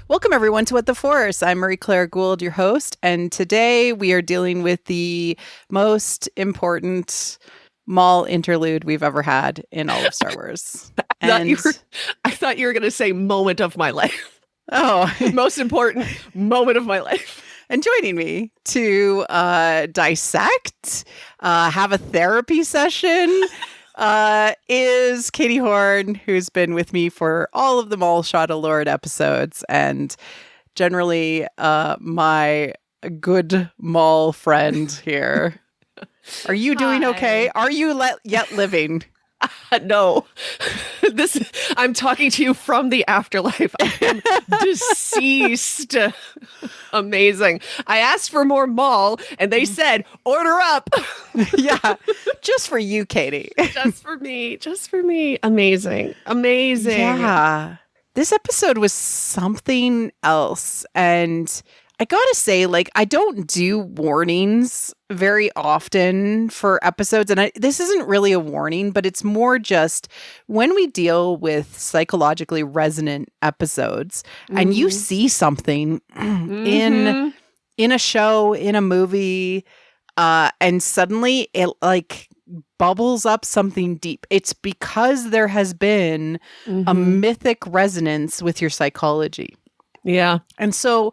Welcome, everyone, to What the Force. I'm Marie-Claire Gould, your host, and today we are dealing with the most important Maul interlude we've ever had in all of Star Wars. I thought you were going to say moment of my life. Oh. Most important moment of my life. And joining me to dissect, have a therapy session, is Katie Horn, who's been with me for all of the Maul Shot of Lord episodes, and generally my good Maul friend here. Are you doing okay? Are you yet living? No. I'm talking to you from the afterlife. I am deceased. Amazing. I asked for more Maul, and they said, order up. Yeah, just for you, Katie. Just for me. Amazing. Yeah. This episode was something else, and I gotta say, I don't do warnings very often for episodes, and this isn't really a warning, but it's more just when we deal with psychologically resonant episodes, and you see something in a show, in a movie, and suddenly it bubbles up something deep. It's because there has been a mythic resonance with your psychology. Yeah. And so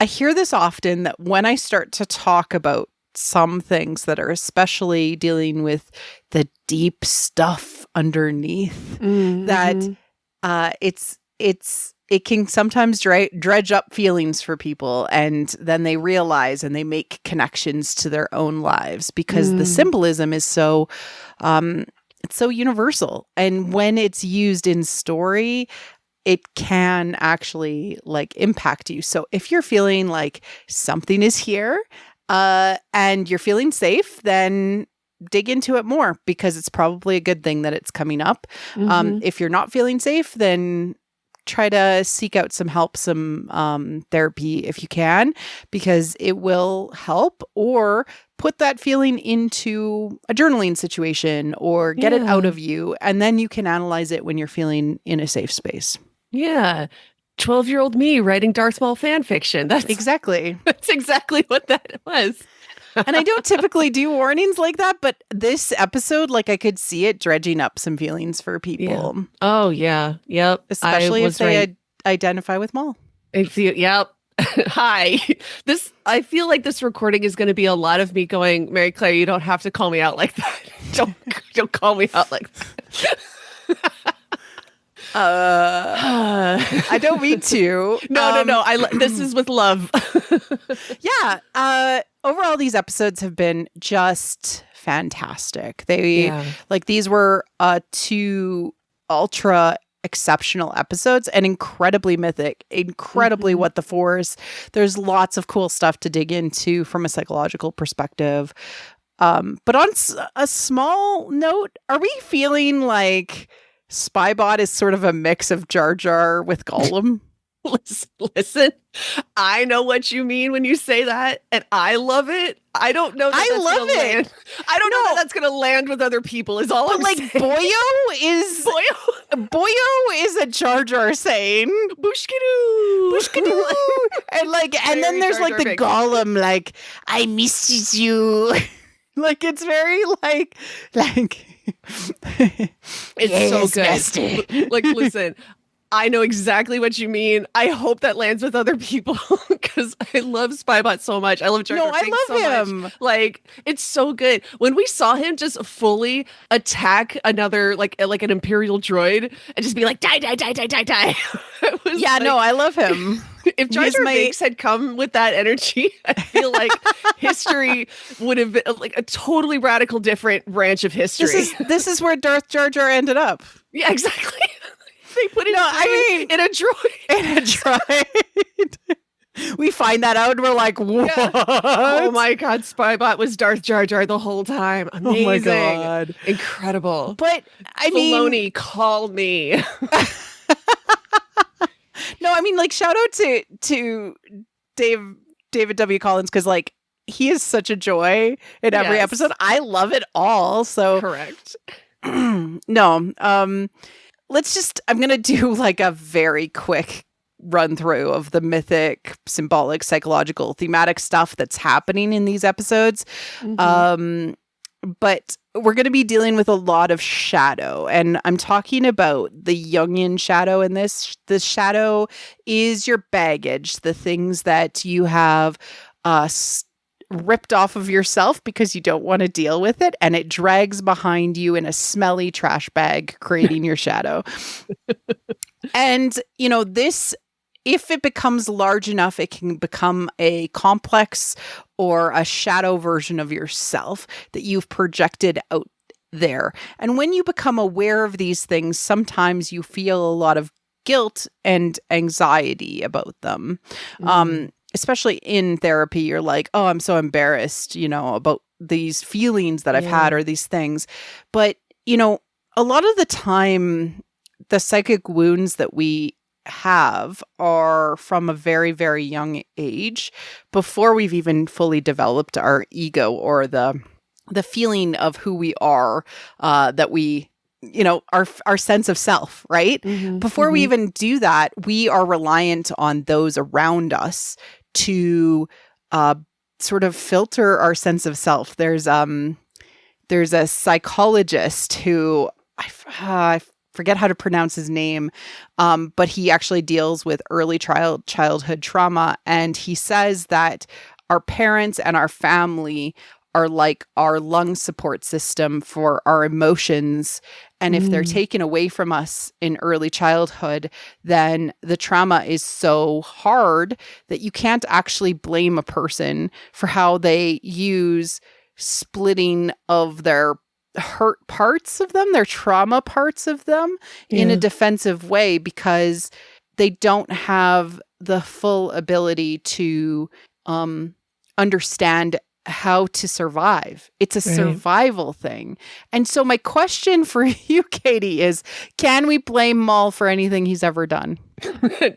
I hear this often, that when I start to talk about some things that are especially dealing with the deep stuff underneath, that it can sometimes dredge up feelings for people, and then they realize and they make connections to their own lives because the symbolism is so it's so universal. And when it's used in story, it can actually impact you. So if you're feeling like something is here and you're feeling safe, then dig into it more, because it's probably a good thing that it's coming up. If you're not feeling safe, then try to seek out some help, some therapy if you can, because it will help, or put that feeling into a journaling situation or get it out of you. And then you can analyze it when you're feeling in a safe space. Yeah. 12-year-old me writing Darth Maul fan fiction. That's exactly what that was. And I don't typically do warnings like that, but this episode, I could see it dredging up some feelings for people. Yeah. Oh, yeah. Yep. Especially if they identify with Maul. Yep. Hi. I feel like this recording is going to be a lot of me going, Marie-Claire, you don't have to call me out like that. Don't call me out like that. I don't mean to. No. This is with love. Yeah. Overall, these episodes have been just fantastic. These were two ultra exceptional episodes and incredibly mythic, incredibly What the Force. There's lots of cool stuff to dig into from a psychological perspective. But on a small note, are we feeling like Spybot is sort of a mix of Jar Jar with Gollum? Listen, I know what you mean when you say that, and I love it. I don't know. I love it. I don't know that that's going to land with other people. Is all I'm saying. Boyo is a Jar Jar saying Bushkadoo, and then there's the Gollum I misses you. It's very it's yes, so good. Master. Listen, I know exactly what you mean. I hope that lands with other people, because I love Spybot so much. I love Jar Jar Binks so him. Much. It's so good. When we saw him just fully attack another an Imperial droid and just be like, die. I love him. If Jar Jar Binks had come with that energy, I feel like history would have been a totally radical different branch of history. This is where Darth Jar Jar ended up. Yeah, exactly. They put it in a droid. We find that out and we're like, what? Yeah. Oh my God, Spybot was Darth Jar Jar the whole time. Amazing. Oh my God. Incredible. But Filoni, call me. No, shout out to David W. Collins, because he is such a joy in every episode. I love it all. So correct. No. I'm going to do a very quick run through of the mythic, symbolic, psychological, thematic stuff that's happening in these episodes. But we're going to be dealing with a lot of shadow, and I'm talking about the Jungian shadow in this. The shadow is your baggage, the things that you have ripped off of yourself because you don't want to deal with it, and it drags behind you in a smelly trash bag, creating your shadow. And, you know, this, if it becomes large enough, it can become a complex or a shadow version of yourself that you've projected out there. And when you become aware of these things, sometimes you feel a lot of guilt and anxiety about them. Especially in therapy, you're like, oh, I'm so embarrassed, you know, about these feelings that I've had or these things. But, you know, a lot of the time, the psychic wounds that we have are from a very, very young age, before we've even fully developed our ego or the feeling of who we are, that we, you know, our sense of self, right? Before we even do that, we are reliant on those around us to sort of filter our sense of self. There's a psychologist who I forget how to pronounce his name, but he actually deals with early childhood trauma, and he says that our parents and our family are like our lung support system for our emotions. And if they're taken away from us in early childhood, then the trauma is so hard that you can't actually blame a person for how they use splitting of their hurt parts of them, their trauma parts of them in a defensive way, because they don't have the full ability to understand how to survive. It's a survival thing. And so my question for you, Katie, is, can we blame Maul for anything he's ever done?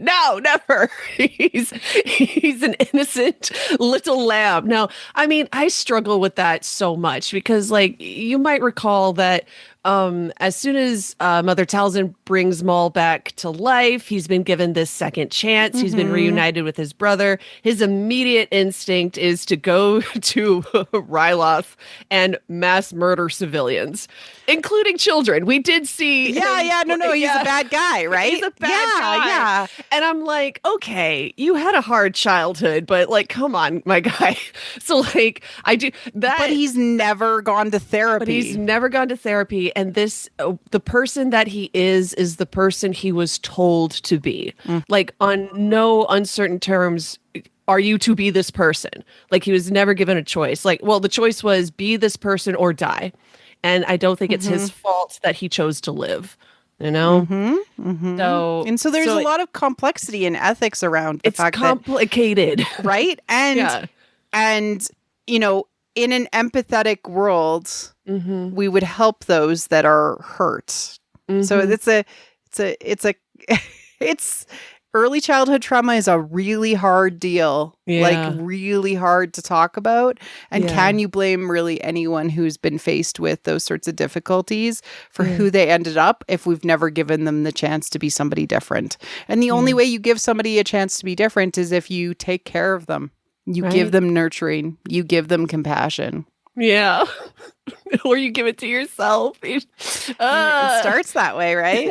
No, never. He's an innocent little lamb. No, I mean, I struggle with that so much because, like, you might recall that as soon as Mother Talzin brings Maul back to life, he's been given this second chance. He's been reunited with his brother. His immediate instinct is to go to Ryloth and mass murder civilians, including children. We did see. He's a bad guy, right? He's a bad guy. Yeah. And I'm like, okay, you had a hard childhood, but like, come on, my guy. So like, I do that. But he's never gone to therapy. And this, the person that he is the person he was told to be. Like, on no uncertain terms, are you to be this person? Like, he was never given a choice. Like, well, the choice was be this person or die. And I don't think it's his fault that he chose to live. You know? So there's a lot of complexity and ethics around the fact that... It's complicated. Right? And, you know, in an empathetic world, we would help those that are hurt. So it's early childhood trauma is a really hard deal, like really hard to talk about. And can you blame really anyone who's been faced with those sorts of difficulties for who they ended up if we've never given them the chance to be somebody different? And the only way you give somebody a chance to be different is if you take care of them. You give them nurturing. You give them compassion. Yeah. Or you give it to yourself. It starts that way, right?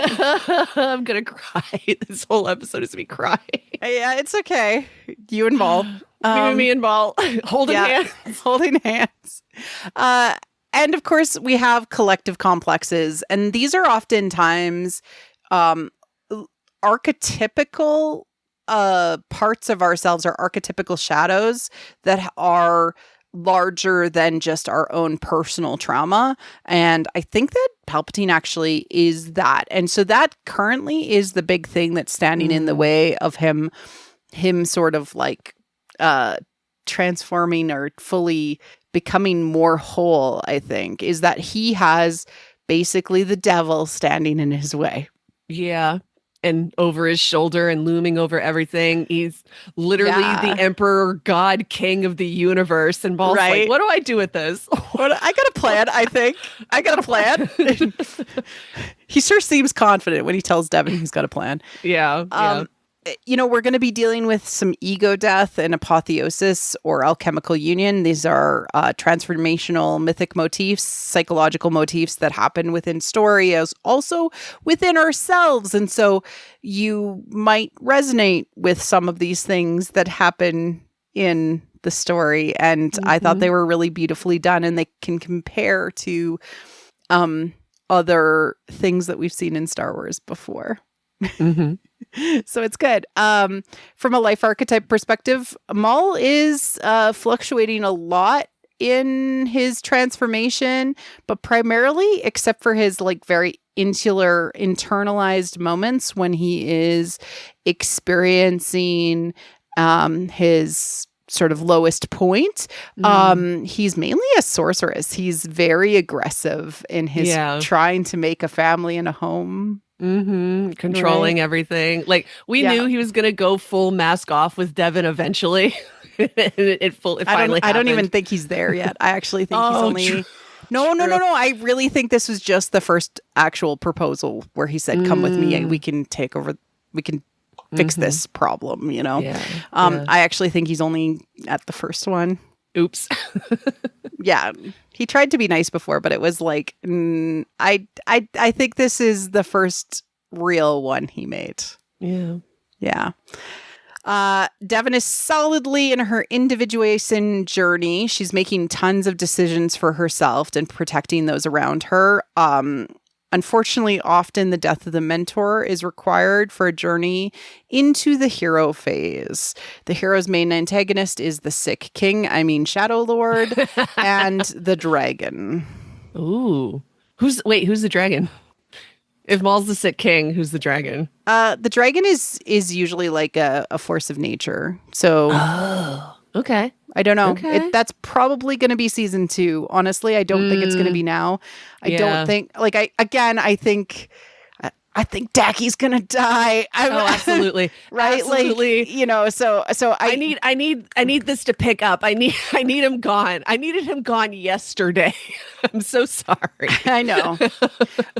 I'm going to cry. This whole episode is me crying. Yeah, it's okay. You and Maul. Me and Maul. Holding hands. Holding hands. And of course, we have collective complexes. And these are oftentimes archetypical parts of ourselves, or archetypical shadows that are larger than just our own personal trauma. And I think that Palpatine actually is that. And so that currently is the big thing that's standing in the way of him sort of like transforming or fully becoming more whole, I think, is that he has basically the devil standing in his way. Yeah. And over his shoulder and looming over everything. He's literally the emperor, god, king of the universe. And Maul's like, what do I do with this? I got a plan, I think. I got a plan. He sure seems confident when he tells Devin he's got a plan. Yeah. we're going to be dealing with some ego death and apotheosis or alchemical union. These are transformational mythic motifs, psychological motifs that happen within story as also within ourselves. And so you might resonate with some of these things that happen in the story. And I thought they were really beautifully done, and they can compare to other things that we've seen in Star Wars before. So it's good. From a life archetype perspective, Maul is fluctuating a lot in his transformation, but primarily, except for his like very insular, internalized moments when he is experiencing his sort of lowest point, he's mainly a sorceress. He's very aggressive in his trying to make a family and a home. Controlling everything. Like we knew he was going to go full mask off with Devin eventually. it finally I don't even think he's there yet. I actually think he's only... No. I really think this was just the first actual proposal where he said, come with me. We can take over. We can fix this problem, I actually think he's only at the first one. Oops. Yeah. He tried to be nice before, but it was like, I think this is the first real one he made. Yeah. Yeah. Devin is solidly in her individuation journey. She's making tons of decisions for herself and protecting those around her. Unfortunately, often the death of the mentor is required for a journey into the hero phase. The hero's main antagonist is the sick king, Shadow Lord, and the dragon. Ooh. Who's the dragon? If Maul's the sick king, who's the dragon? The dragon is usually like a force of nature. So okay. I don't know. Okay. That's probably going to be season 2. Honestly, I don't think it's going to be now. I don't think, I think Daki's going to die. Absolutely. Right? Absolutely. So I need this to pick up. I need him gone. I needed him gone yesterday. I'm so sorry. I know.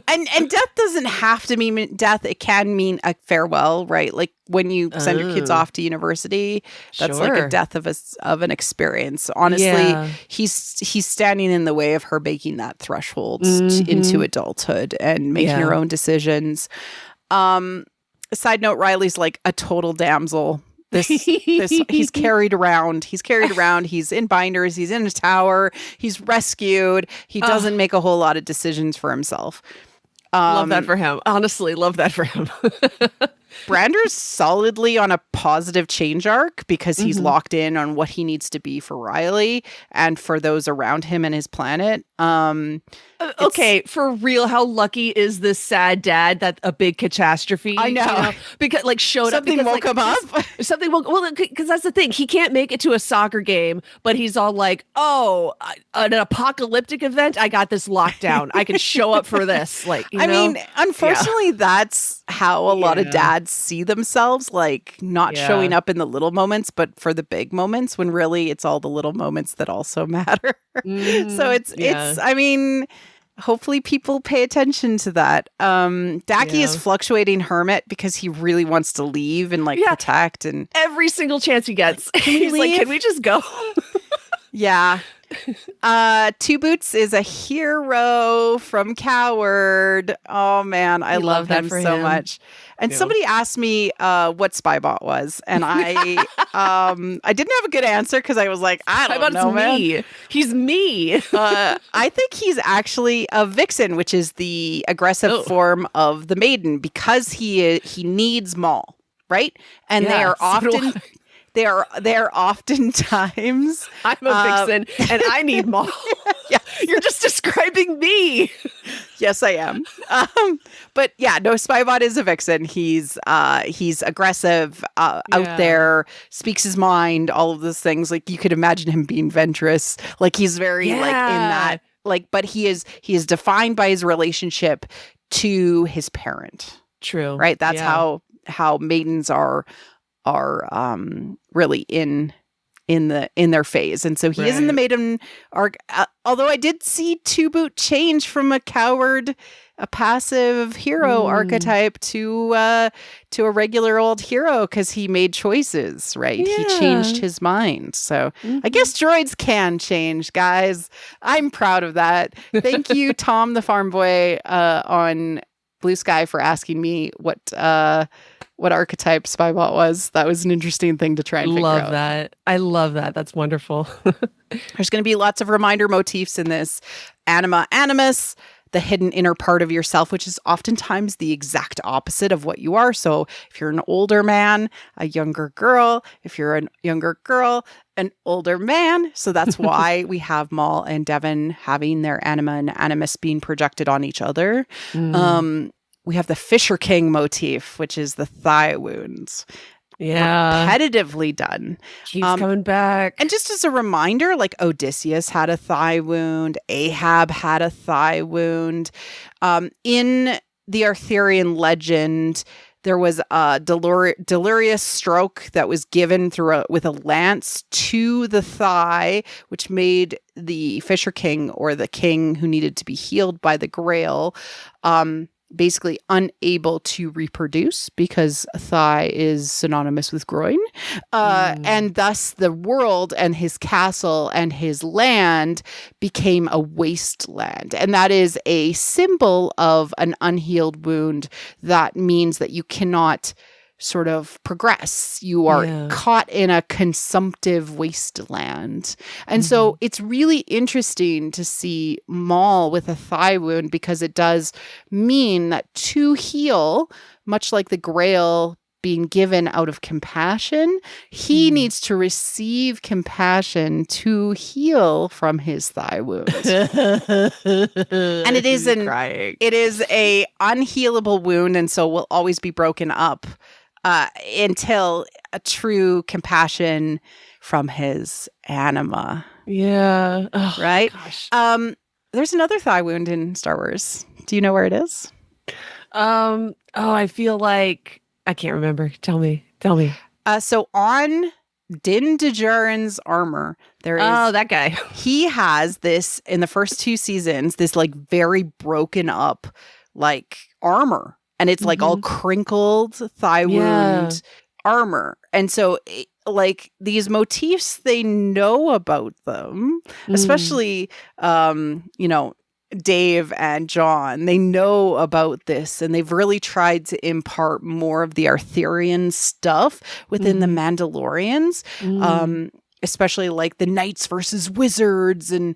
And death doesn't have to mean death. It can mean a farewell, right? Like when you send your kids off to university, that's like a death of an experience. Honestly, he's standing in the way of her making that threshold into adulthood and making her own decisions. Side note, Riley's like a total damsel. This he's carried around. He's in binders. He's in a tower. He's rescued. He doesn't make a whole lot of decisions for himself. Love that for him. Honestly, love that for him. Brander's solidly on a positive change arc because he's locked in on what he needs to be for Riley and for those around him and his planet. Okay, for real, how lucky is this sad dad that a big catastrophe? I know. Because showed something up. Woke him up. Something woke. Well, because that's the thing. He can't make it to a soccer game, but he's all like, "Oh, an apocalyptic event. I got this locked down. I can show up for this." Unfortunately, that's how a lot of dads see themselves, like not showing up in the little moments, but for the big moments when really it's all the little moments that also matter. So it's hopefully people pay attention to that. Daki is fluctuating hermit because he really wants to leave and protect, and every single chance he gets, he's like, "Can we just go?" Yeah. Two Boots is a hero from Coward. Oh man, I love him so much. And somebody asked me what Spybot was, and I didn't have a good answer because I was like, I don't know, man. Me. He's me. I think he's actually a vixen, which is the aggressive form of the maiden, because he needs Maul, right? And they are often. They're oftentimes. I'm a vixen and I need Maul. Yes. You're just describing me. Yes, I am. But yeah, no, Spybot is a vixen. He's aggressive, out there, speaks his mind, all of those things. Like you could imagine him being Ventress. Like he's very in that. Like, but he is defined by his relationship to his parent. True. Right. That's how maidens are really in in their phase. And so he is in the maiden arc. Although I did see Two Boot change from a coward, a passive hero archetype to a regular old hero because he made choices, right? Yeah. He changed his mind. So I guess droids can change, guys. I'm proud of that. Thank you, Tom the Farm Boy on Blue Sky, for asking me what archetype Spybot was. That was an interesting thing to try and figure out. Love that. I love that. That's wonderful. There's going to be lots of reminder motifs in this. Anima Animus, the hidden inner part of yourself, which is oftentimes the exact opposite of what you are. So if you're an older man, a younger girl. If you're a younger girl, an older man. So that's why we have Maul and Devon having their anima and animus being projected on each other. We have the Fisher King motif, which is the thigh wounds. Yeah. Repetitively done. He's coming back. And just as a reminder, like Odysseus had a thigh wound. Ahab had a thigh wound. In the Arthurian legend, there was a delirious stroke that was given with a lance to the thigh, which made the Fisher King, or the king who needed to be healed by the Grail, basically unable to reproduce because thigh is synonymous with groin. And thus the world and his castle and his land became a wasteland. And that is a symbol of an unhealed wound. That means that you cannot sort of progress. You are caught in a consumptive wasteland. And so it's really interesting to see Maul with a thigh wound, because it does mean that to heal, much like the Grail being given out of compassion, he needs to receive compassion to heal from his thigh wound. And it is a unhealable wound, and so will always be broken up until a true compassion from his anima. Yeah. Oh, right? Gosh. There's another thigh wound in Star Wars. Do you know where it is? I feel like I can't remember. Tell me. So on Din Djarin's armor, there is... Oh, that guy. He has this, in the first 2 seasons, this like very broken up like armor. And it's like all crinkled thigh wound armor. And so like these motifs, they know about them, especially, Dave and John, they know about this, and they've really tried to impart more of the Arthurian stuff within the Mandalorians, especially like the knights versus wizards. And,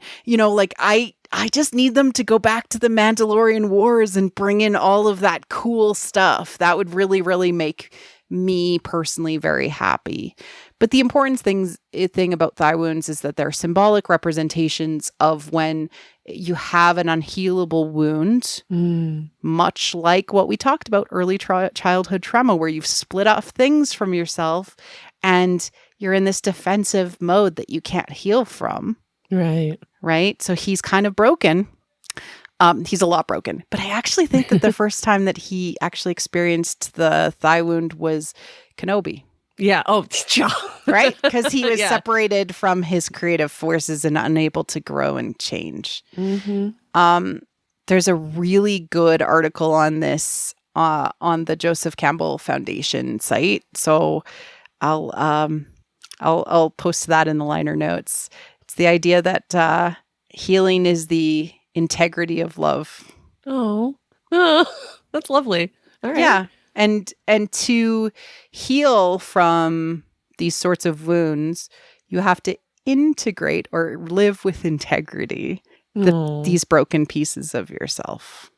I just need them to go back to the Mandalorian Wars and bring in all of that cool stuff. That would really, really make me personally very happy. But the important thing about thigh wounds is that they're symbolic representations of when you have an unhealable wound, much like what we talked about, early childhood trauma, where you've split off things from yourself and you're in this defensive mode that you can't heal from. Right? So he's kind of broken. He's a lot broken. But I actually think that the first time that he actually experienced the thigh wound was Kenobi. Yeah. Oh, right? Because he was separated from his creative forces and unable to grow and change. There's a really good article on this on the Joseph Campbell Foundation site. So I'll post that in the liner notes. It's the idea that healing is the integrity of love. Oh, that's lovely. All right. Yeah. And to heal from these sorts of wounds, you have to integrate or live with integrity these broken pieces of yourself.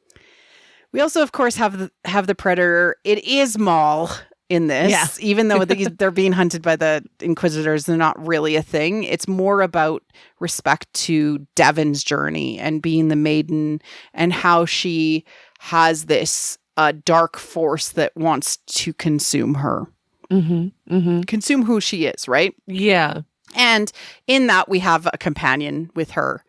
We also, of course, have the predator. It is Maul in this, even though they're being hunted by the Inquisitors. They're not really a thing. It's more about respect to Devon's journey and being the maiden, and how she has this dark force that wants to consume her, consume who she is, right? Yeah. And in that, we have a companion with her,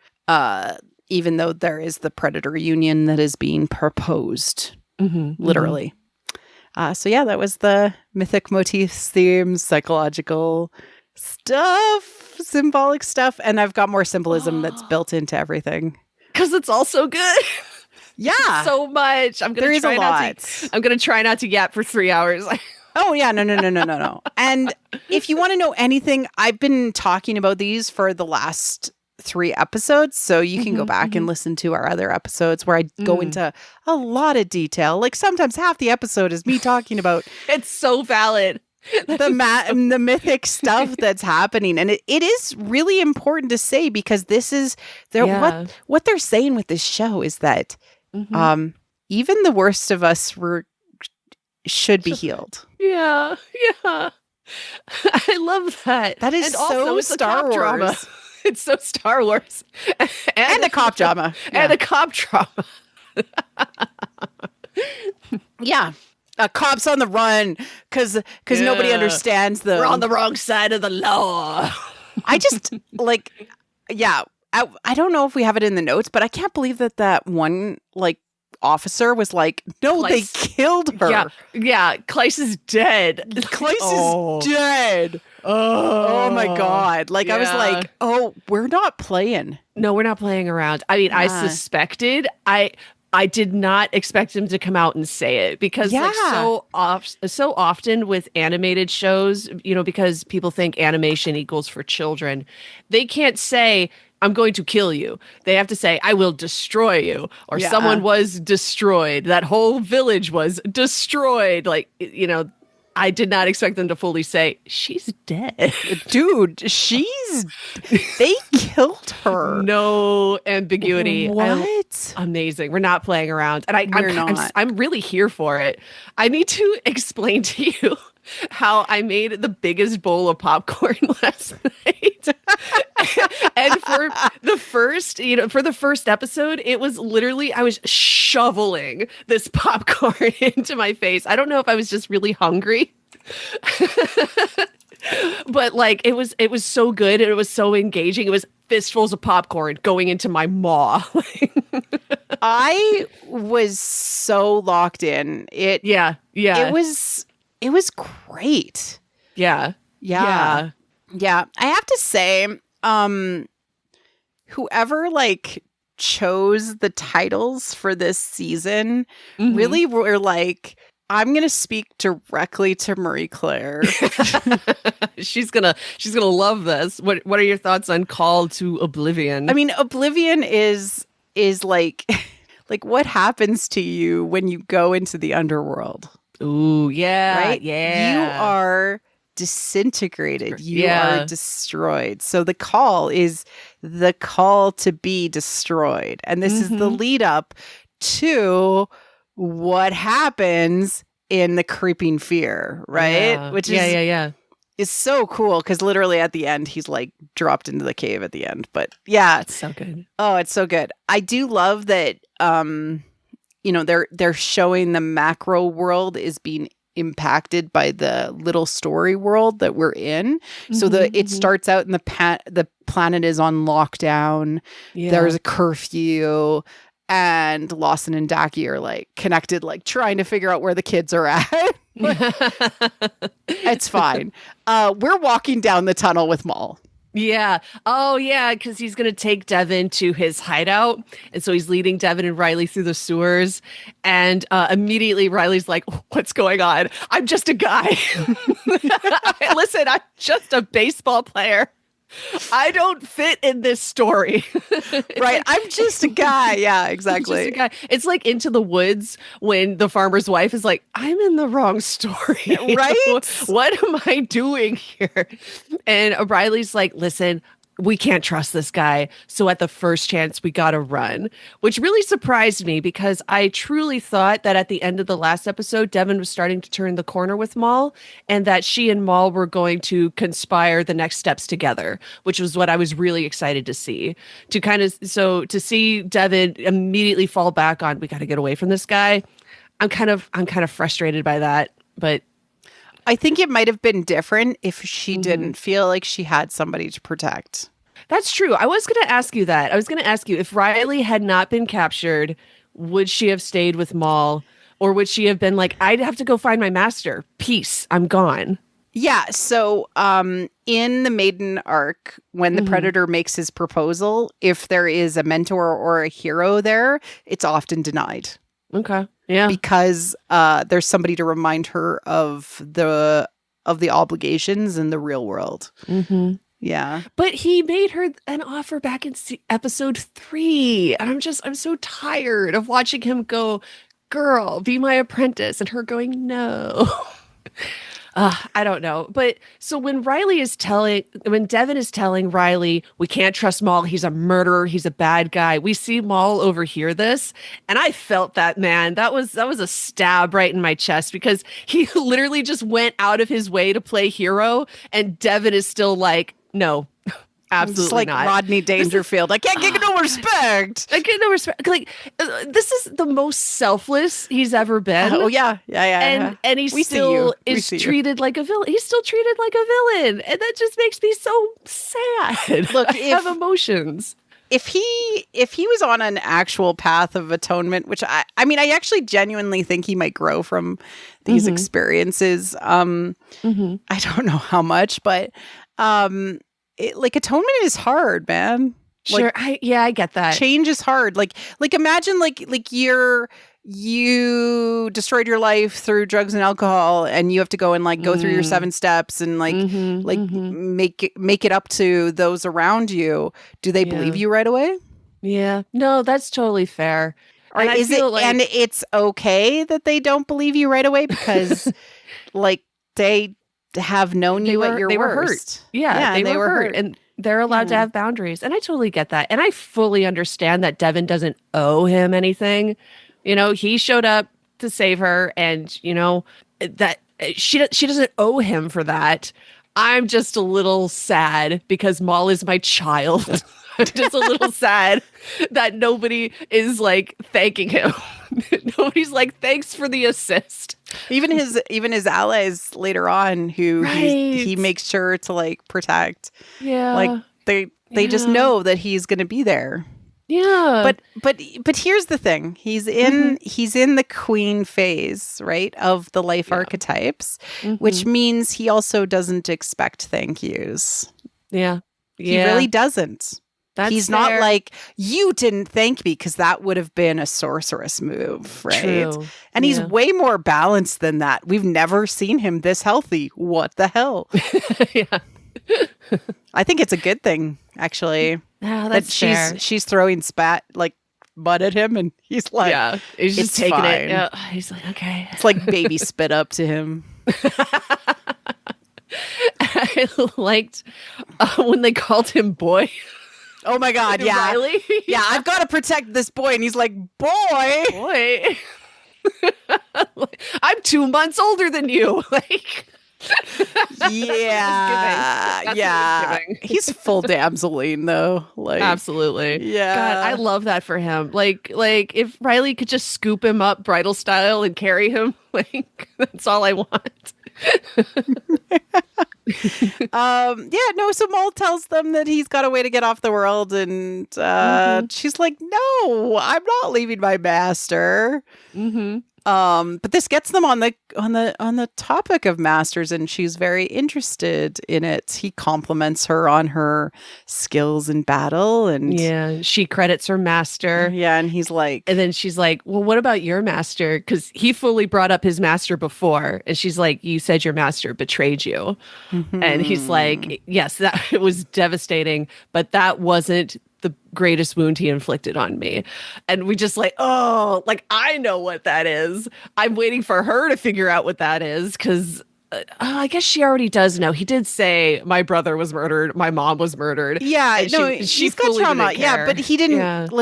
even though there is the predator union that is being proposed, literally. So yeah, that was the mythic motifs, themes, psychological stuff, symbolic stuff, and I've got more symbolism that's built into everything. Because it's all so good. Yeah. So much. I'm gonna try not to yap for 3 hours. Oh yeah, no. And if you want to know anything, I've been talking about these for the last 3 episodes, so you can go back and listen to our other episodes where I go into a lot of detail. Like sometimes half the episode is me talking about it's so valid. the mythic stuff that's happening, and it is really important to say, because this is what they're saying with this show is that even the worst of us should be healed. Yeah. I love that. That is so Star Wars. Drama. It's so Star Wars. And a cop drama. And a cop drama. Yeah. Cops on the run because nobody understands them. We're on the wrong side of the law. I just I don't know if we have it in the notes, but I can't believe that one officer was like, no, Kleiss. They killed her. Yeah. Kleiss is dead. Kleiss is dead. Oh my God. I was like, oh, we're not playing. No, we're not playing around. I mean, I suspected. I did not expect him to come out and say it, because so often with animated shows, because people think animation equals for children, they can't say, I'm going to kill you. They have to say, I will destroy you, or someone was destroyed. That whole village was destroyed. I did not expect them to fully say, she's dead. Dude, they killed her. No ambiguity. What? Amazing. We're not playing around. And I'm really here for it. I need to explain to you how I made the biggest bowl of popcorn last night. And for the first episode, it was literally, I was shoveling this popcorn into my face. I don't know if I was just really hungry. But it was so good, and it was so engaging. It was fistfuls of popcorn going into my maw. I was so locked in. It was great. Yeah. I have to say, whoever chose the titles for this season really were like, I'm going to speak directly to Marie Claire. She's gonna love this. What are your thoughts on Call to Oblivion? I mean, Oblivion is like what happens to you when you go into the underworld? Ooh, yeah. Right? Yeah. You are disintegrated. You are destroyed. So the call is the call to be destroyed. And this is the lead up to what happens in the creeping fear, right? Yeah. Which is is so cool, because literally at the end he's dropped into the cave at the end. But yeah, it's so good. Oh, it's so good. I do love that they're showing the macro world is being impacted by the little story world that we're in. So it starts out in the planet is on lockdown. Yeah. There's a curfew, and Lawson and Daki are connected, trying to figure out where the kids are at. It's fine. We're walking down the tunnel with Maul. Yeah. Oh, yeah, because he's going to take Devin to his hideout. And so he's leading Devin and Riley through the sewers. And immediately Riley's like, what's going on? I'm just a guy. Listen, I'm just a baseball player. I don't fit in this story. Right. I'm just a guy. Yeah, exactly. Just a guy. It's like Into the Woods when the farmer's wife is like, I'm in the wrong story. Right? What am I doing here? And Riley's like, listen, we can't trust this guy. So at the first chance, we got to run, which really surprised me, because I truly thought that at the end of the last episode, Devin was starting to turn the corner with Maul, and that she and Maul were going to conspire the next steps together, which was what I was really excited to see. To see Devin immediately fall back on, we got to get away from this guy. I'm kind of frustrated by that, but I think it might have been different if she didn't feel like she had somebody to protect. That's true. I was going to ask you that. I was going to ask you, if Riley had not been captured, would she have stayed with Maul? Or would she have been like, I'd have to go find my master. Peace. I'm gone. Yeah, so in the Maiden arc, when the Predator makes his proposal, if there is a mentor or a hero there, it's often denied. Okay. Yeah. Because there's somebody to remind her of the obligations in the real world. Mm-hmm. Yeah. But he made her an offer back in episode 3. And I'm so tired of watching him go, girl, be my apprentice. And her going, no. I don't know. But so when Devin is telling Riley, we can't trust Maul, he's a murderer, he's a bad guy, we see Maul overhear this. And I felt that, man. That was a stab right in my chest, because he literally just went out of his way to play hero. And Devin is still like, no, absolutely it's like not. Rodney Dangerfield. I can't get no respect. I get no respect. Like, this is the most selfless he's ever been. Oh yeah. And he still is treated like a villain. He's still treated like a villain, and that just makes me so sad. Look, I have emotions. If he was on an actual path of atonement, which I mean, I actually genuinely think he might grow from these experiences. I don't know how much, but atonement is hard, man. Sure, I get that. Change is hard. Like imagine you destroyed your life through drugs and alcohol, and you have to go and go through your 7 steps and make it up to those around you. Do they believe you right away? Yeah, no, that's totally fair. And and it's okay that they don't believe you right away, because they have known you at your worst. Were hurt. Yeah, they were hurt. And they're allowed to have boundaries. And I totally get that. And I fully understand that Devin doesn't owe him anything. You know, he showed up to save her, and, that she doesn't owe him for that. I'm just a little sad because Maul is my child. I'm just a little sad that nobody is thanking him. Nobody's thanks for the assist. Even his allies later on, who he makes sure to protect. Yeah. They just know that he's going to be there. Yeah. But here's the thing. He's in the queen phase, right, of the life archetypes, which means he also doesn't expect thank yous. Yeah. He really doesn't. He's fair. not like, you didn't thank me, because that would have been a sorceress move, right? True. And he's way more balanced than that. We've never seen him this healthy. What the hell? Yeah. I think it's a good thing, actually. Yeah, that's fair. She's throwing mud at him, and he's like, yeah, he's just taking fine. it. Yeah. He's like, okay. It's like baby spit up to him. I liked when they called him boy. Oh my God, yeah. Riley? Yeah, I've got to protect this boy. And he's like, boy. I'm 2 months older than you. Yeah. He's full damseline, though. Absolutely. Yeah. God, I love that for him. If Riley could just scoop him up bridal style and carry him, that's all I want. So Maul tells them that he's got a way to get off the world, and she's like, no, I'm not leaving my master. But this gets them on the topic of masters, and she's very interested in it. He compliments her on her skills in battle, and she credits her master. Yeah, and he's like, and then she's like, well, what about your master? Because he fully brought up his master before, and she's like, you said your master betrayed you. And he's like, yes, that it was devastating, but that wasn't the greatest wound he inflicted on me. And we just I know what that is. I'm waiting for her to figure out what that is, because I guess she already does know. He did say my brother was murdered, my mom was murdered. Yeah, she's got trauma. Yeah, but he didn't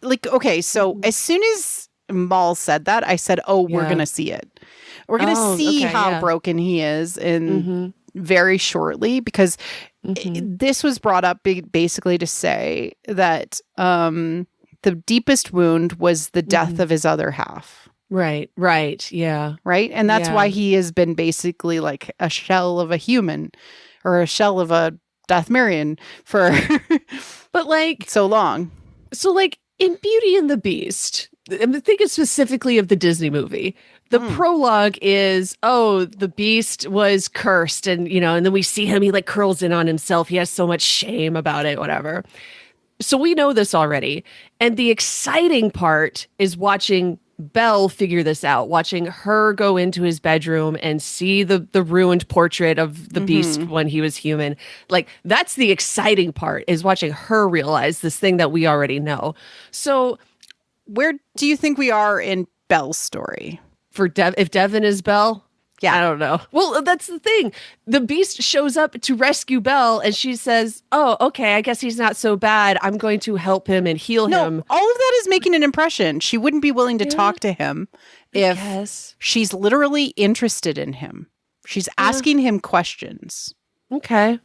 okay, so as soon as Maul said that, I said, we're going to see it. We're going to see how broken he is in very shortly, because this was brought up basically to say that the deepest wound was the death of his other half. Right. Yeah. Right. And that's why he has been basically like a shell of a human, or a shell of a Dathmarian for so long. So in Beauty and the Beast, I'm thinking specifically of the Disney movie, The prologue is, oh, the beast was cursed. And, and then we see him, he like curls in on himself. He has so much shame about it, whatever. So we know this already. And the exciting part is watching Belle figure this out, watching her go into his bedroom and see the ruined portrait of the beast when he was human. Like, that's the exciting part, is watching her realize this thing that we already know. So where do you think we are in Belle's story? If Devin is Belle? Yeah. I don't know. Well, that's the thing. The beast shows up to rescue Belle and she says, oh, okay, I guess he's not so bad. I'm going to help him and heal him. All of that is making an impression. She wouldn't be willing to talk to him if she's literally interested in him. She's asking him questions. Okay.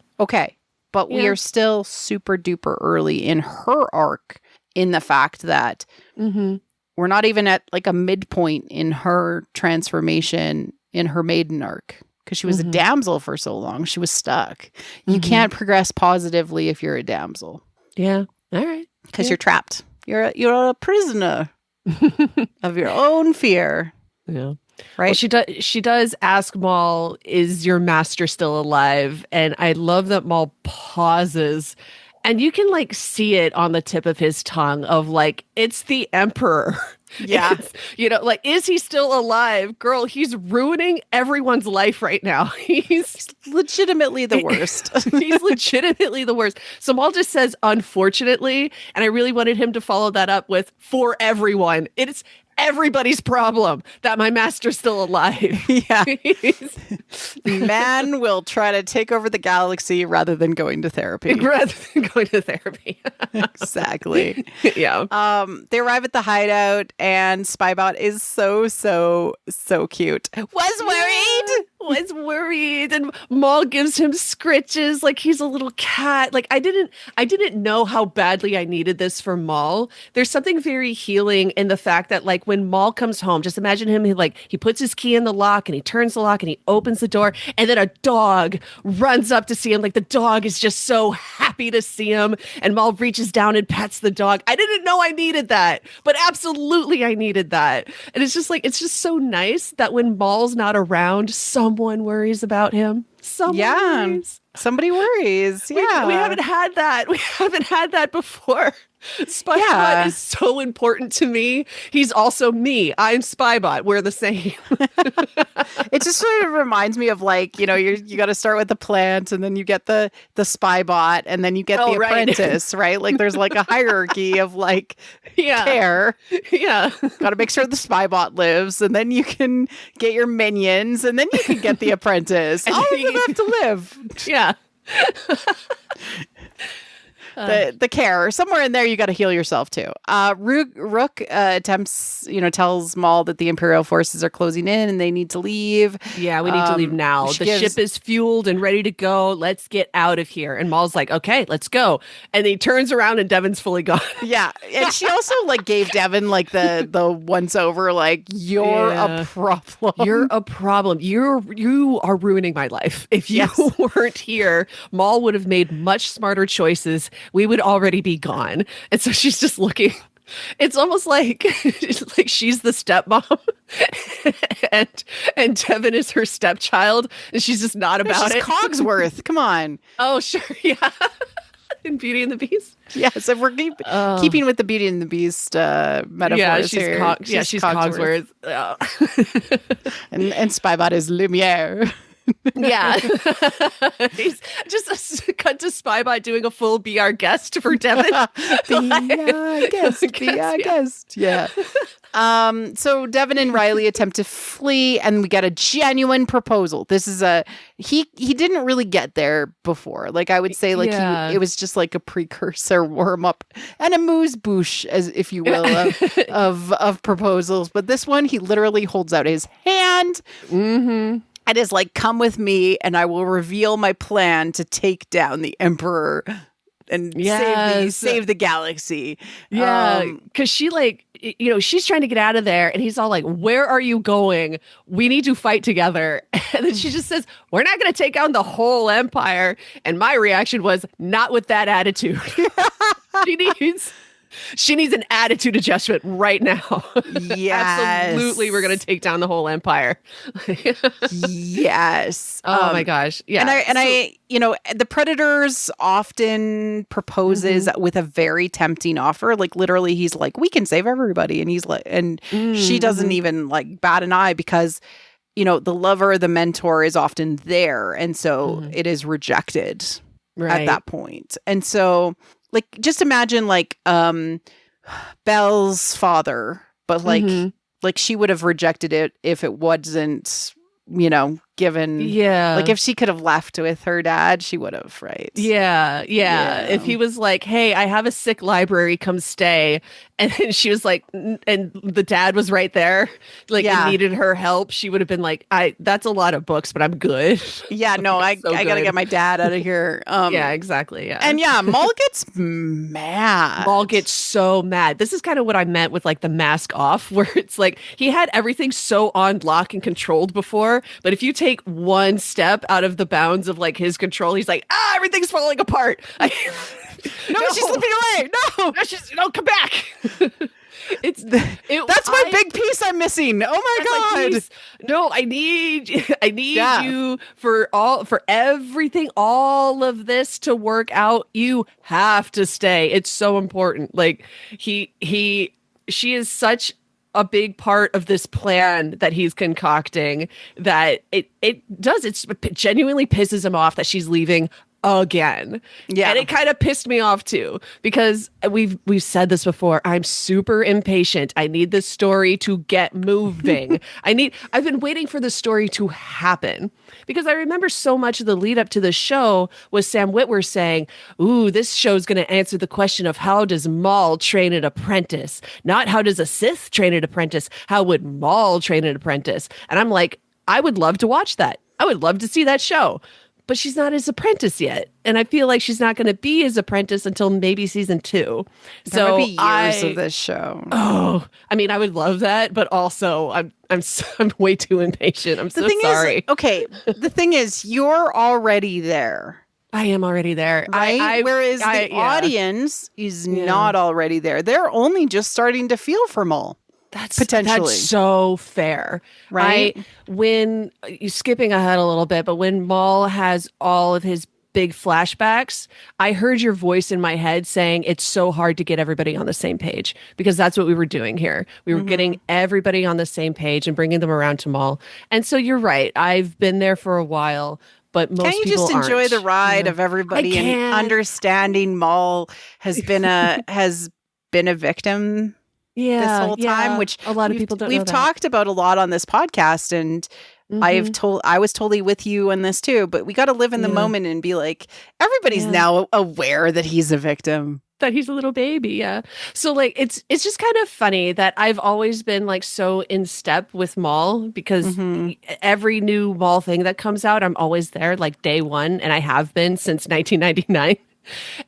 But we are still super duper early in her arc, in the fact that we're not even at like a midpoint in her transformation in her maiden arc, because she was a damsel for so long. She was stuck. You can't progress positively if you're a damsel. Yeah. All right. Because you're trapped. You're a prisoner of your own fear. Yeah. Right. Well, she does ask Maul, is your master still alive? And I love that Maul pauses. And you can like see it on the tip of his tongue of like, it's the Emperor. Yeah. Like, is he still alive? Girl, he's ruining everyone's life right now. He's legitimately the worst. He's legitimately the worst. So Maul just says, unfortunately, and I really wanted him to follow that up with, for everyone. It's everybody's problem that my master's still alive. Yeah. Man will try to take over the galaxy rather than going to therapy. Exactly. Yeah. They arrive at the hideout and Spybot is so cute. Was worried. And Maul gives him scritches like he's a little cat. Like, I didn't know how badly I needed this for Maul. There's something very healing in the fact that like when Maul comes home, just imagine him, he puts his key in the lock and he turns the lock and he opens the door and then a dog runs up to see him. Like, the dog is just so happy to see him and Maul reaches down and pets the dog. I didn't know I needed that, but absolutely I needed that. And it's just like, it's just so nice that when Maul's not around, someone worries about him. Somebody worries. Yeah. We haven't had that. We haven't had that before. Spybot is so important to me. He's also me. I'm Spybot. We're the same. It just sort of reminds me of like, you got to start with the plant and then you get the Spybot and then you get the apprentice, right? Like there's like a hierarchy of like care. Yeah. Got to make sure the Spybot lives and then you can get your minions and then you can get the apprentice. All of them have to live. Yeah. The care somewhere in there, you got to heal yourself too. Rook attempts, tells Maul that the Imperial forces are closing in and they need to leave. Yeah, we need to leave now. The ship is fueled and ready to go. Let's get out of here. And Maul's like, okay, let's go. And he turns around and Devin's fully gone. Yeah, and she also like gave Devin like the once over, like you're a problem. You're a problem. You are ruining my life. If you weren't here, Maul would have made much smarter choices. We would already be gone. And so she's just looking. It's almost like she's the stepmom and Devin is her stepchild and she's just not about it. Cogsworth. Come on. Oh, sure. Yeah. In Beauty and the Beast. Yes, if we're keeping with the Beauty and the Beast metaphors she's Cogsworth. Oh. and Spybot is Lumiere. Yeah. He's just cut to Spybot doing a full Be Our Guest for Devin. Be our guest. Yeah. So Devin and Riley attempt to flee and we get a genuine proposal. This is he didn't really get there before. Like I would say it was just like a precursor warm up and a amuse bouche, as if you will, of proposals. But this one, he literally holds out his hand. Mm-hmm. And is like, come with me and I will reveal my plan to take down the Emperor and save the galaxy. Yeah, because she she's trying to get out of there and he's all like, where are you going? We need to fight together. And then she just says, we're not going to take on the whole empire. And my reaction was, not with that attitude. She needs She needs an attitude adjustment right now. Yes. Absolutely, we're going to take down the whole empire. Yes. Oh my gosh. Yeah. I, the Predators often proposes with a very tempting offer. Like literally, he's like, "We can save everybody," and he's like, and she doesn't even like bat an eye because, the lover, the mentor, is often there, and so it is rejected at that point. And so, like, just imagine like Belle's father, but like she would have rejected it if it wasn't, given. Yeah. Like if she could have left with her dad, she would have, right? Yeah. If he was like, "Hey, I have a sick library, come stay." And then she was like, and the dad was right there, like and needed her help. She would have been like, that's a lot of books, but I'm good. Yeah, no, I got to get my dad out of here. Yeah, exactly. Yeah. And Maul gets mad. Maul gets so mad. This is kind of what I meant with like the mask off, where it's like he had everything so on lock and controlled before. But if you take one step out of the bounds of like his control, he's like, everything's falling apart. No, she's slipping away. No, come back. That's my big piece I'm missing. Oh my God. No, I need you for everything, all of this to work out. You have to stay. It's so important. Like she is such a big part of this plan that he's concocting that it genuinely pisses him off that she's leaving again. Yeah. And it kind of pissed me off too, because we've said this before. I'm super impatient. I need this story to get moving. I've been waiting for the story to happen, because I remember so much of the lead up to the show was Sam Witwer saying, "Ooh, this show's going to answer the question of how does Maul train an apprentice? Not how does a Sith train an apprentice? How would Maul train an apprentice?" And I'm like, I would love to watch that. I would love to see that show. But she's not his apprentice yet. And I feel like she's not going to be his apprentice until maybe season 2. There might be years of this show. Oh, I mean, I would love that, but also I'm way too impatient. I'm so sorry. The thing is, you're already there. I am already there. Right? Whereas the audience is not already there. They're only just starting to feel for Maul. That's potentially so fair, right? When you're skipping ahead a little bit, but when Maul has all of his big flashbacks, I heard your voice in my head saying it's so hard to get everybody on the same page, because that's what we were doing here. We were getting everybody on the same page and bringing them around to Maul. And so you're right. I've been there for a while, but most people Can you just enjoy aren't. the ride of everybody and understanding Maul has been a victim this whole time, which a lot of people don't know. We've talked about a lot on this podcast, and I was totally with you on this too, but we got to live in the moment and be like, everybody's now aware that he's a victim. That he's a little baby, yeah. So like it's just kind of funny that I've always been like so in step with Maul, because every new Maul thing that comes out, I'm always there like day one, and I have been since 1999.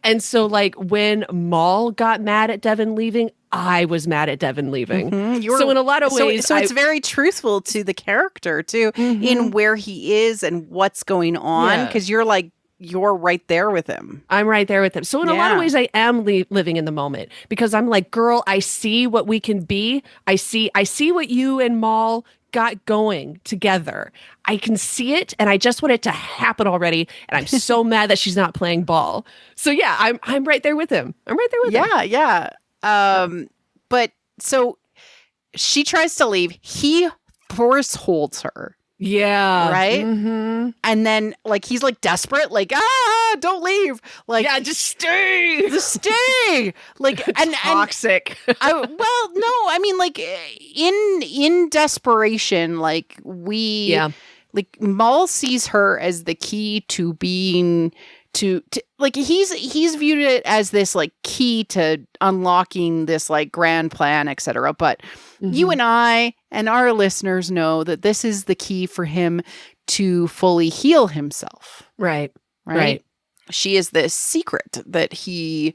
And so like when Maul got mad at Devin leaving, I was mad at Devin leaving. So in a lot of ways, so it's very truthful to the character too, in where he is and what's going on, because you're right there with him. I'm right there with him. So in a lot of ways, I am living in the moment, because I'm like, girl, I see what we can be. I see what you and Maul got going together. I can see it, and I just want it to happen already. And I'm so mad that she's not playing ball. So yeah, I'm right there with him. I'm right there with him. Yeah. But so she tries to leave. He force holds her. Yeah. Right? And then like he's like desperate, like, don't leave. Like, yeah, just stay. Just stay. Like, and toxic. I mean, like in desperation, like like Maul sees her as the key to being to like he's viewed it as this like key to unlocking this like grand plan, etc. But you and I and our listeners know that this is the key for him to fully heal himself. Right. She is this secret that he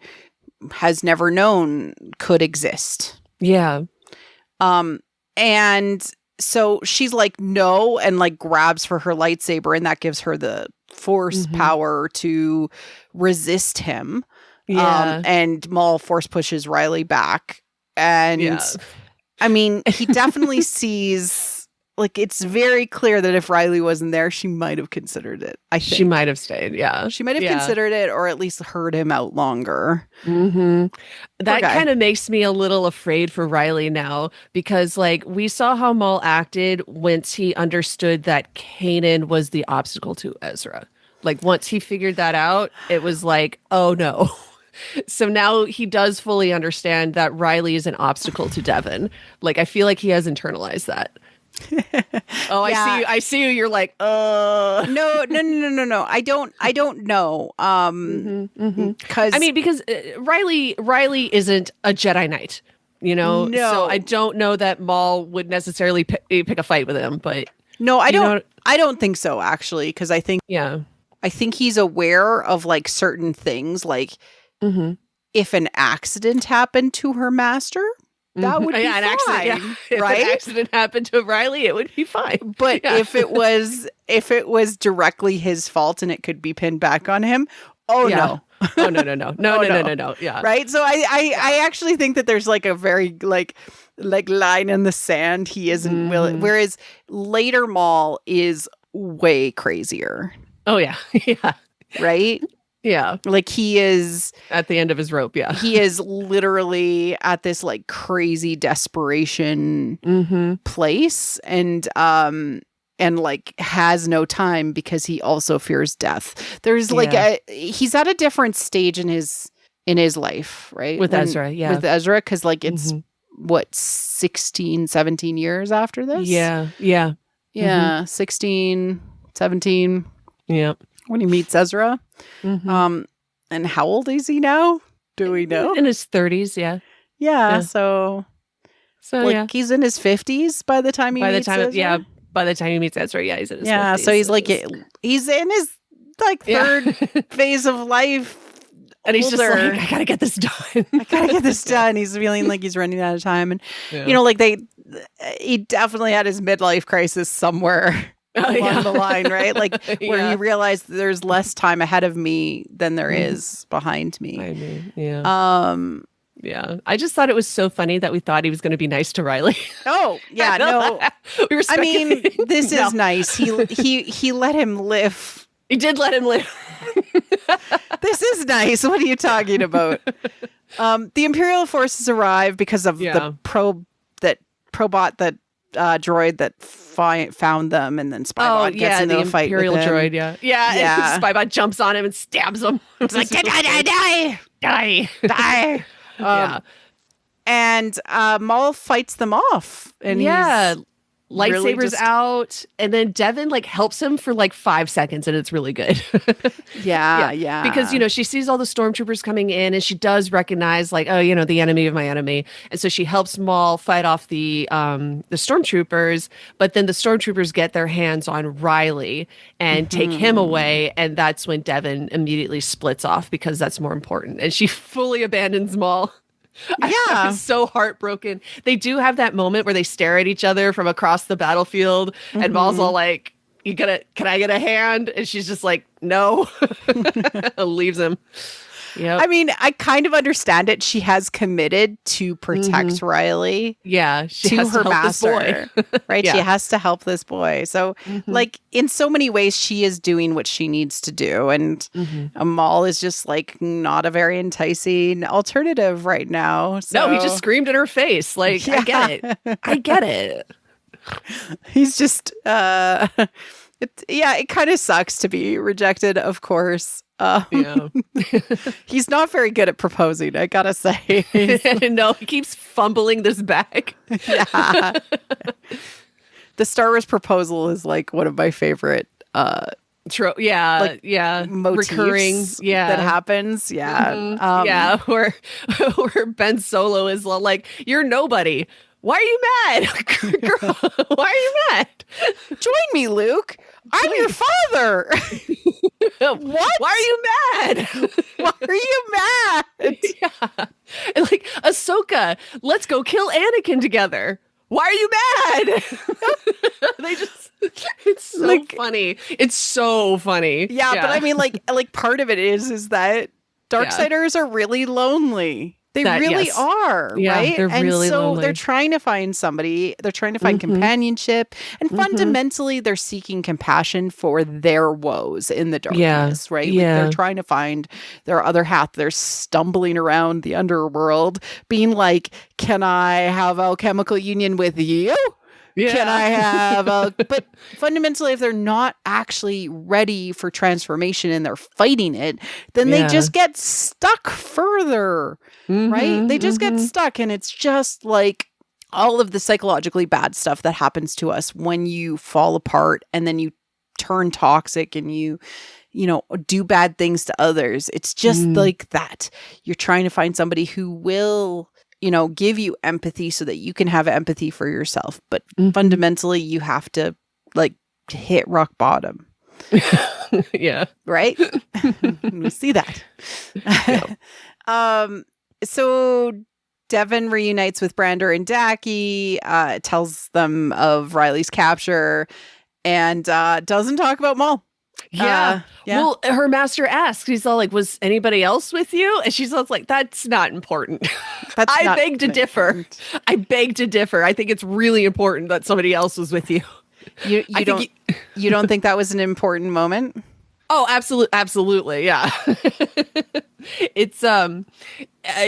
has never known could exist. Yeah. And so she's like, no, and like grabs for her lightsaber, and that gives her the force power to resist him. Yeah. And Maul force pushes Riley back. And I mean, he definitely sees, like, it's very clear that if Riley wasn't there, she might have considered it. I think She might have stayed. Yeah. she might have considered it, or at least heard him out longer. That kind of makes me a little afraid for Riley now, because like we saw how Maul acted once he understood that Kanan was the obstacle to Ezra. Like once he figured that out, it was like, oh no. So now he does fully understand that Riley is an obstacle to Devin. Like I feel like he has internalized that. Oh, yeah. I see you. You're like, No. I don't know. Because I mean, because Riley isn't a Jedi Knight, you know. No. So I don't know that Maul would necessarily pick a fight with him. But no, I don't. I don't think so, actually, because I think he's aware of like certain things, like if an accident happened to her master. That would be fine, accident, If right? an accident happened to Riley, it would be fine. But if it was directly his fault and it could be pinned back on him, no. No. Yeah. Right. So I actually think that there's like a very like line in the sand. He isn't willing. Whereas later Maul is way crazier. Oh yeah. Yeah. Right. Yeah. Like he is at the end of his rope. Yeah. He is literally at this like crazy desperation place and like has no time because he also fears death. There's like he's at a different stage in his life, right? With Ezra. Yeah. With Ezra. Cause like it's what, 16, 17 years after this? Yeah. Yeah. Yeah. 16, 17. Yeah. When he meets Ezra. And how old is he now? Do we know? In his 30s, yeah. So like, he's in his 50s by the time he meets Ezra? By the time he meets Ezra, he's in his 50s. Yeah, so he's like, he's in his like third phase of life. And he's just like, I gotta get this done. He's feeling like he's running out of time. And, you know, like he definitely had his midlife crisis somewhere. Along the line, right? Like where he realized there's less time ahead of me than there is behind me. I mean, yeah. I just thought it was so funny that we thought he was going to be nice to Riley. Oh, yeah, no. We were speculating. I mean, this is nice. He let him live. He did let him live. This is nice. What are you talking about? The Imperial forces arrive because of the probot that droid that found them, and then Spybot gets into a fight Imperial with him. droid, yeah. Spybot jumps on him and stabs him. It's like, die. And Maul fights them off. And lightsabers really out, and then Devin like helps him for like 5 seconds, and it's really good. Yeah. Because, you know, she sees all the stormtroopers coming in, and she does recognize like, oh, you know, the enemy of my enemy. And so she helps Maul fight off the stormtroopers, but then the stormtroopers get their hands on Riley and take him away. And that's when Devin immediately splits off because that's more important. And she fully abandons Maul. I was so heartbroken. They do have that moment where they stare at each other from across the battlefield, and Maul's all like, can I get a hand? And she's just like, no. Leaves him. I mean, I kind of understand it. She has committed to protect Riley. Yeah. She to has her to help master. This boy. Right? She has to help this boy. So like in so many ways, she is doing what she needs to do. And Maul is just like not a very enticing alternative right now. So. No, he just screamed in her face. Like, I get it. He's just, it kind of sucks to be rejected, of course. He's not very good at proposing, I gotta say. No, he keeps fumbling this bag. The Star Wars proposal is like one of my favorite motifs recurring that happens. Where Ben Solo is like, you're nobody. Why are you mad? Girl, why are you mad? Join me, Luke. I'm your father. What? Why are you mad? Why are you mad? And like, Ahsoka, let's go kill Anakin together. Why are you mad? It's so funny. It's so funny. Yeah, but I mean, like part of it is that Darksiders are really lonely. They really are, right? They're really lonely. They're trying to find somebody. They're trying to find companionship. And fundamentally, they're seeking compassion for their woes in the darkness, right? Yeah. Like they're trying to find their other half. They're stumbling around the underworld, being like, can I have a chemical union with you? Yeah. Can I have a... But fundamentally, if they're not actually ready for transformation and they're fighting it, then they just get stuck further, right? They just get stuck. And it's just like all of the psychologically bad stuff that happens to us when you fall apart and then you turn toxic and you do bad things to others. It's just like that. You're trying to find somebody who will... give you empathy so that you can have empathy for yourself. But fundamentally, you have to like hit rock bottom. Yeah. Right? We see that. So Devon reunites with Brander and Daki, tells them of Riley's capture, and doesn't talk about Maul. Yeah. Well, her master asks, he's all like, was anybody else with you? And she's all like, that's not important. I beg to differ. I beg to differ. I think it's really important that somebody else was with you. You don't think that was an important moment? Oh, absolutely. Yeah. It's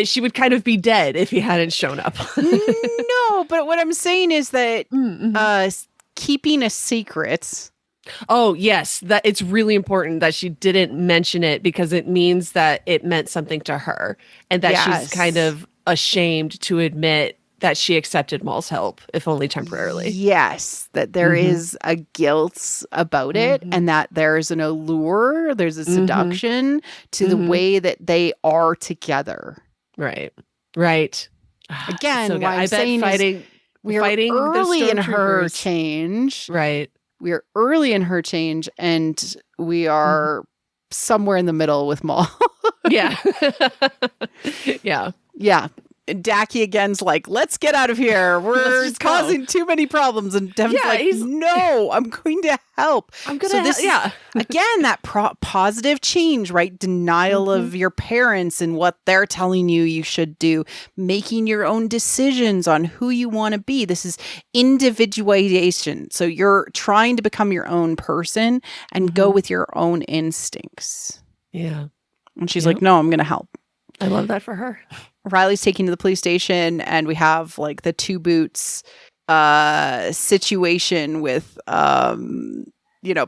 she would kind of be dead if he hadn't shown up. No, but what I'm saying is that keeping a secret. Oh, yes, that it's really important that she didn't mention it because it means that it meant something to her and that she's kind of ashamed to admit that she accepted Maul's help, if only temporarily. Yes, that there is a guilt about it and that there's an allure, there's a seduction to the way that they are together. Right. Again, so what I'm saying we're early in her change. Right. We are early in her change and we are somewhere in the middle with Maul. Yeah. Yeah. Daki again's like, let's get out of here. We're causing too many problems. And Devon's like, no, I'm going to help. I'm going to, again, that positive change, right? Denial of your parents and what they're telling you should do. Making your own decisions on who you want to be. This is individuation. So you're trying to become your own person and go with your own instincts. Yeah. And she's like, no, I'm going to help. I love that for her. Riley's taken to the police station and we have like the two boots situation with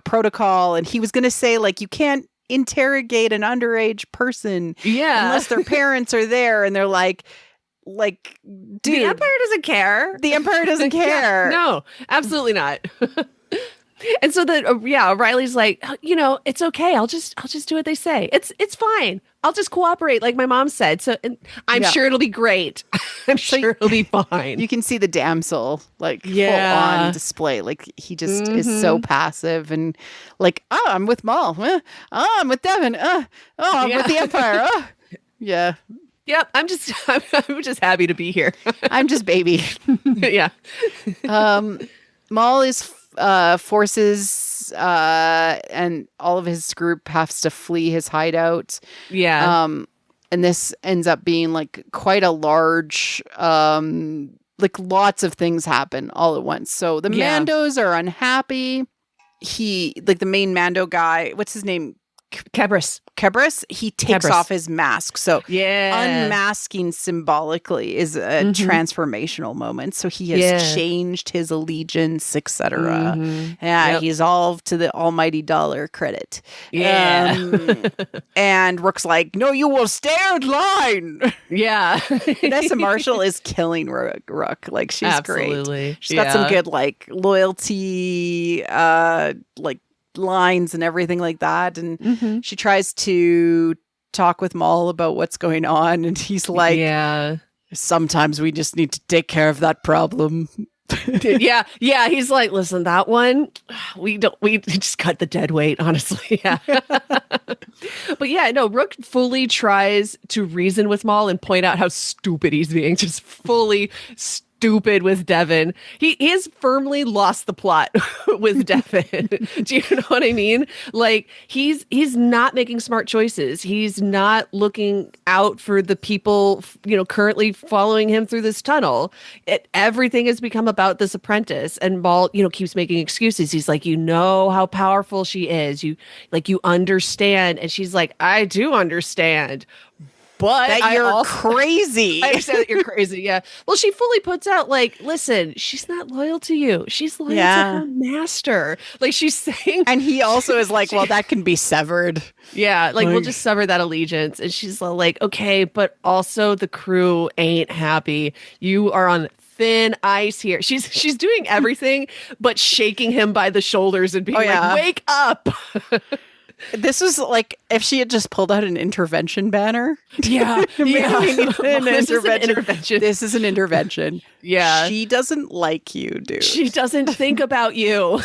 protocol, and he was going to say like you can't interrogate an underage person unless their parents are there, and they're like dude, the Empire doesn't care. The Empire doesn't care. No, absolutely not. And so Riley's like, it's okay. I'll just do what they say. It's fine. I'll just cooperate like my mom said. So I'm sure it'll be great. I'm sure it'll be fine. You can see the damsel full on display. Like he just is so passive and like, oh, I'm with Maul. Oh, I'm with Devon. I'm with the Empire. Oh. Yeah. Yep. I'm just happy to be here. I'm just baby. Yeah. Maul is forces and all of his group has to flee his hideout. Yeah. And this ends up being like quite a large like lots of things happen all at once. So the Mandos are unhappy. The main Mando guy, what's his name? Kebris, he takes off his mask. So unmasking symbolically is a transformational moment. So he has changed his allegiance, etc. He's all to the almighty dollar credit. And Rook's like, no, you will stay in line. Yeah. Vanessa Marshall is killing Rook. Like she's great. She's got Yeah. some good like loyalty, like lines and everything like that, and she tries to talk with Maul about what's going on, and he's like, sometimes we just need to take care of that problem. He's like, listen, that one we just cut the dead weight, honestly. But Rook fully tries to reason with Maul and point out how stupid he's being, just fully stupid. stupid with Devin. He has firmly lost the plot with Devin. Do you know what I mean? Like he's not making smart choices. He's not looking out for the people, currently following him through this tunnel. Everything has become about this apprentice, and Maul, keeps making excuses. He's like, how powerful she is. You understand. And she's like, I do understand. But that you're crazy. I understand that you're crazy. Yeah. Well, she fully puts out like, listen, she's not loyal to you. She's loyal to her master. Like she's saying. And he also is like, well, that can be severed. Yeah. Like we'll just sever that allegiance. And she's like, okay, but also the crew ain't happy. You are on thin ice here. She's doing everything but shaking him by the shoulders and being like, wake up. This was like if she had just pulled out an intervention banner. Yeah. Yeah. This is an intervention. This is an intervention. Yeah. She doesn't like you, dude. She doesn't think about you.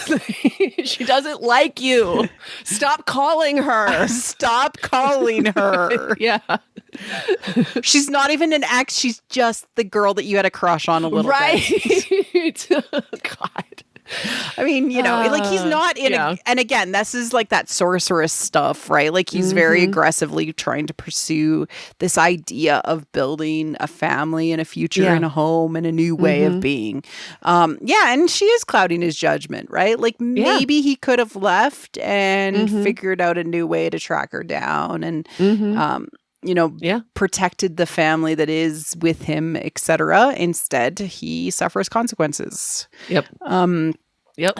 She doesn't like you. Stop calling her. Stop calling her. Yeah. She's not even an ex. She's just the girl that you had a crush on a little bit. Right. God. I mean, like he's not in and again, this is like that sorceress stuff, right? Like he's very aggressively trying to pursue this idea of building a family and a future and a home and a new way of being. And she is clouding his judgment, right? Like maybe he could have left and figured out a new way to track her down and protected the family that is with him, etc. Instead, he suffers consequences. Yep.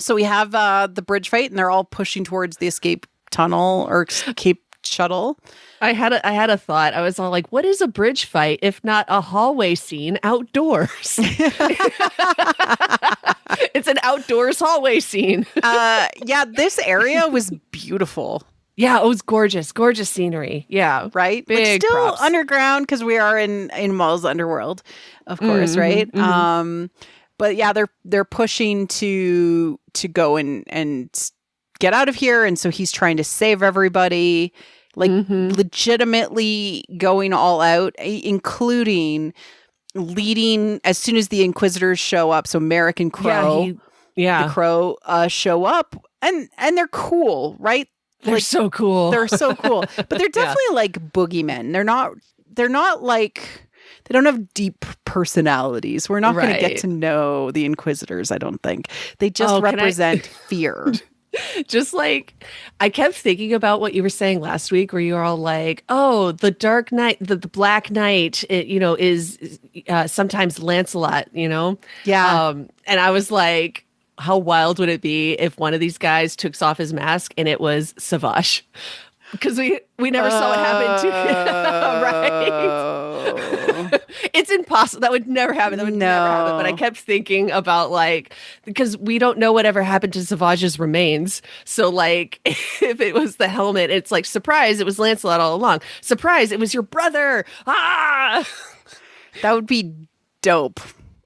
So we have the bridge fight, and they're all pushing towards the escape tunnel or escape shuttle. I had a thought. I was all like, "What is a bridge fight if not a hallway scene outdoors?" It's an outdoors hallway scene. This area was beautiful. Yeah, it was gorgeous. Gorgeous scenery. Yeah. Right? Big still props. Underground because we are in Maul's underworld, of course, right? But yeah, they're pushing to go and get out of here. And so he's trying to save everybody, like legitimately going all out, including leading as soon as the Inquisitors show up. So Merrick and Crow, the Crow show up and they're cool, right? They're so cool. They're so cool. But they're definitely like boogeymen. They're not like, they don't have deep personalities. We're not going to get to know the Inquisitors, I don't think. They just represent fear. Just like, I kept thinking about what you were saying last week where you were all like, oh, the Dark Knight, the Black Knight, is sometimes Lancelot, Yeah. And I was like, how wild would it be if one of these guys took off his mask and it was Savage? Because we never saw what happened to him, right? It's impossible. That would never happen. That would never happen. But I kept thinking about because we don't know whatever happened to Savage's remains. So if it was the helmet, it's like, surprise, it was Lancelot all along. Surprise, it was your brother. Ah! That would be dope.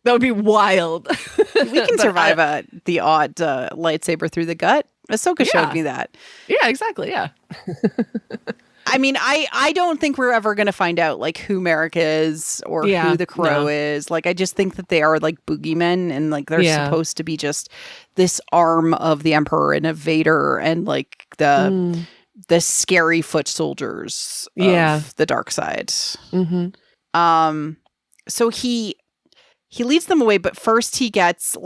That would be wild. We can survive the odd lightsaber through the gut. Ahsoka showed me that. Yeah, exactly. Yeah. I mean, I don't think we're ever going to find out who Merrick is or who the Crow is. I just think that they are boogeymen and they're supposed to be just this arm of the Emperor and a Vader and the scary foot soldiers of the dark side. So he leads them away, but first he gets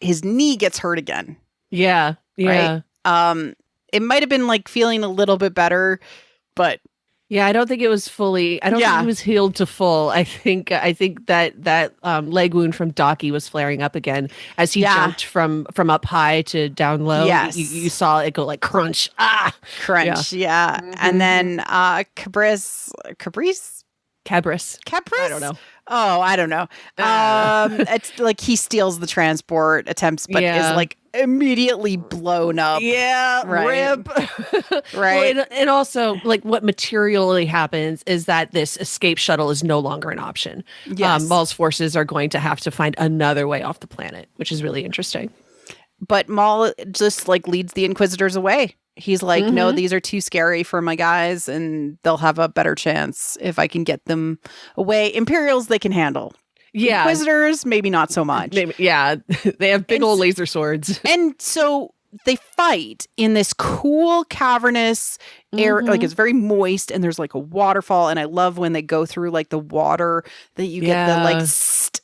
his knee gets hurt again. Yeah. Yeah. Right? It might have been feeling a little bit better, but yeah, I don't think it was fully. I don't think he was healed to full. I think that leg wound from Docky was flaring up again as he jumped from up high to down low. Yes, you saw it go crunch, crunch. Yeah. And then Cabris. I don't know. Oh, I don't know. It's he steals the transport attempts, but is immediately blown up. Yeah, right. Rip. Right. Well, and also, what materially happens is that this escape shuttle is no longer an option. Yes. Maul's forces are going to have to find another way off the planet, which is really interesting. But Maul just leads the Inquisitors away. He's like, no, these are too scary for my guys, and they'll have a better chance if I can get them away. Imperials, they can handle. Yeah. Inquisitors, maybe not so much. Maybe, yeah. They have big old laser swords. And so they fight in this cool cavernous air, like it's very moist, and there's like a waterfall. And I love when they go through like the water that you get the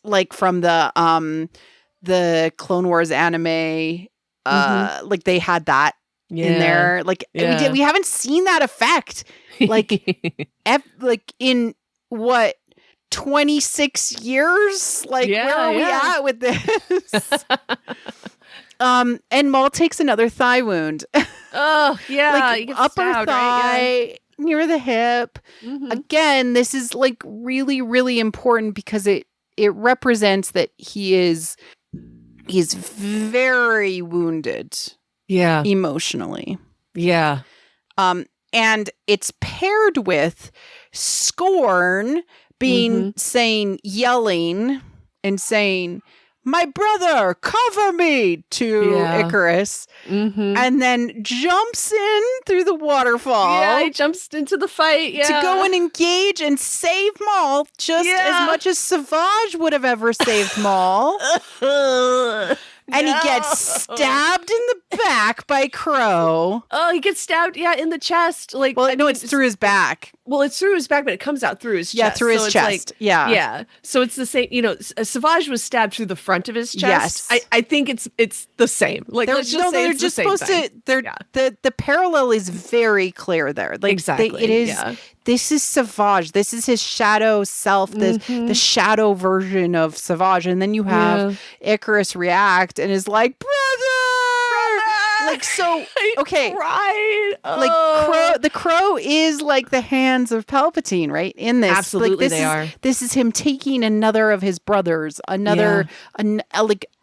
like from the Clone Wars anime. Like they had that in there. Like we haven't seen that effect. Like like in what 26 years? Like where are we at with this? And Maul takes another thigh wound. Oh, yeah. Like upper stabbed, thigh right? near the hip. Again, this is like really, really important because it represents that he's very wounded. Yeah. Emotionally. Yeah. And it's paired with Scorn being yelling and saying, my brother, cover me to Icarus, and then jumps in through the waterfall. Yeah, he jumps into the fight. Yeah, to go and engage and save Maul just as much as Savage would have ever saved Maul. And he gets stabbed in the back by Crow. Oh, he gets stabbed, in the chest. Like, well, no, it's through his back. Well, it's through his back, but it comes out through his chest. Yeah, through his chest. Like, yeah. So it's the same. Savage was stabbed through the front of his chest. Yes, I think it's the same. Like, let's just say it's just supposed to. The parallel is very clear there. Like, exactly. It is. Yeah. This is Savage. This is his shadow self, the shadow version of Savage. And then you have Icarus react and is like, brother! Like, so, okay. Right. Like, the crow is like the hands of Palpatine, right? In this. Absolutely, like, they are. This is him taking another of his brothers, another,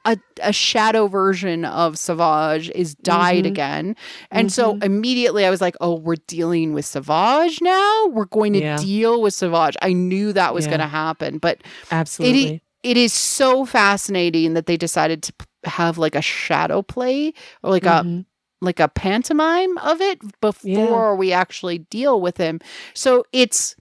a shadow version of Savage is died again. And so immediately I was like, oh, we're dealing with Savage now? We're going to deal with Savage. I knew that was going to happen. But absolutely, it is so fascinating that they decided to have like a shadow play or like a pantomime of it before we actually deal with him. So it's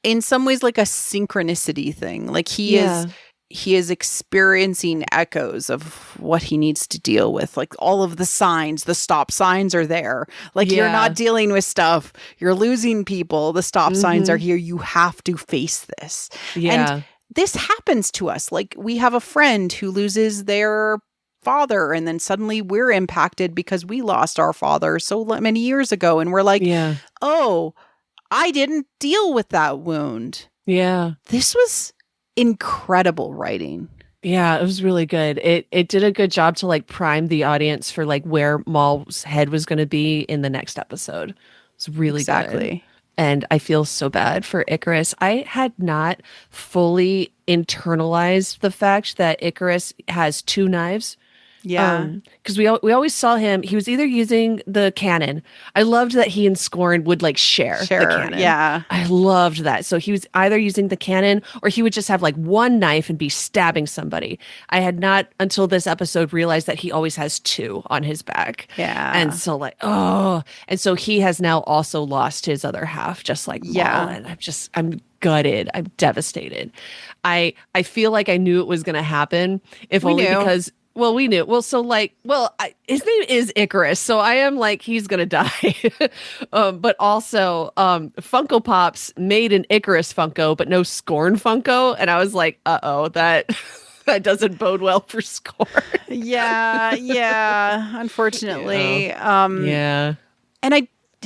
in some ways like a synchronicity thing. Like he is experiencing echoes of what he needs to deal with. Like all of the signs, the stop signs are there. Like you're not dealing with stuff. You're losing people. The stop signs are here. You have to face this. Yeah. And this happens to us. Like we have a friend who loses their father and then suddenly we're impacted because we lost our father so many years ago. And we're like, oh, I didn't deal with that wound. Yeah. This was incredible writing. Yeah, it was really good. It did a good job to like prime the audience for like where Maul's head was going to be in the next episode. It's really good. And I feel so bad for Icarus. I had not fully internalized the fact that Icarus has two knives. Yeah. Because we always saw him, he was either using the cannon. I loved that he and Scorn would like share the cannon. Yeah. I loved that. So he was either using the cannon or he would just have like one knife and be stabbing somebody. I had not until this episode realized that he always has two on his back. Yeah. And so like, and so he has now also lost his other half, just like Maul. And I'm gutted. I'm devastated. I feel like I knew it was going to happen if only because well, we knew. Well, so like, his name is Icarus, so I am like, he's gonna die. But also, Funko Pops made an Icarus Funko, but no Scorn Funko, and I was like, that doesn't bode well for Scorn. yeah. Unfortunately, And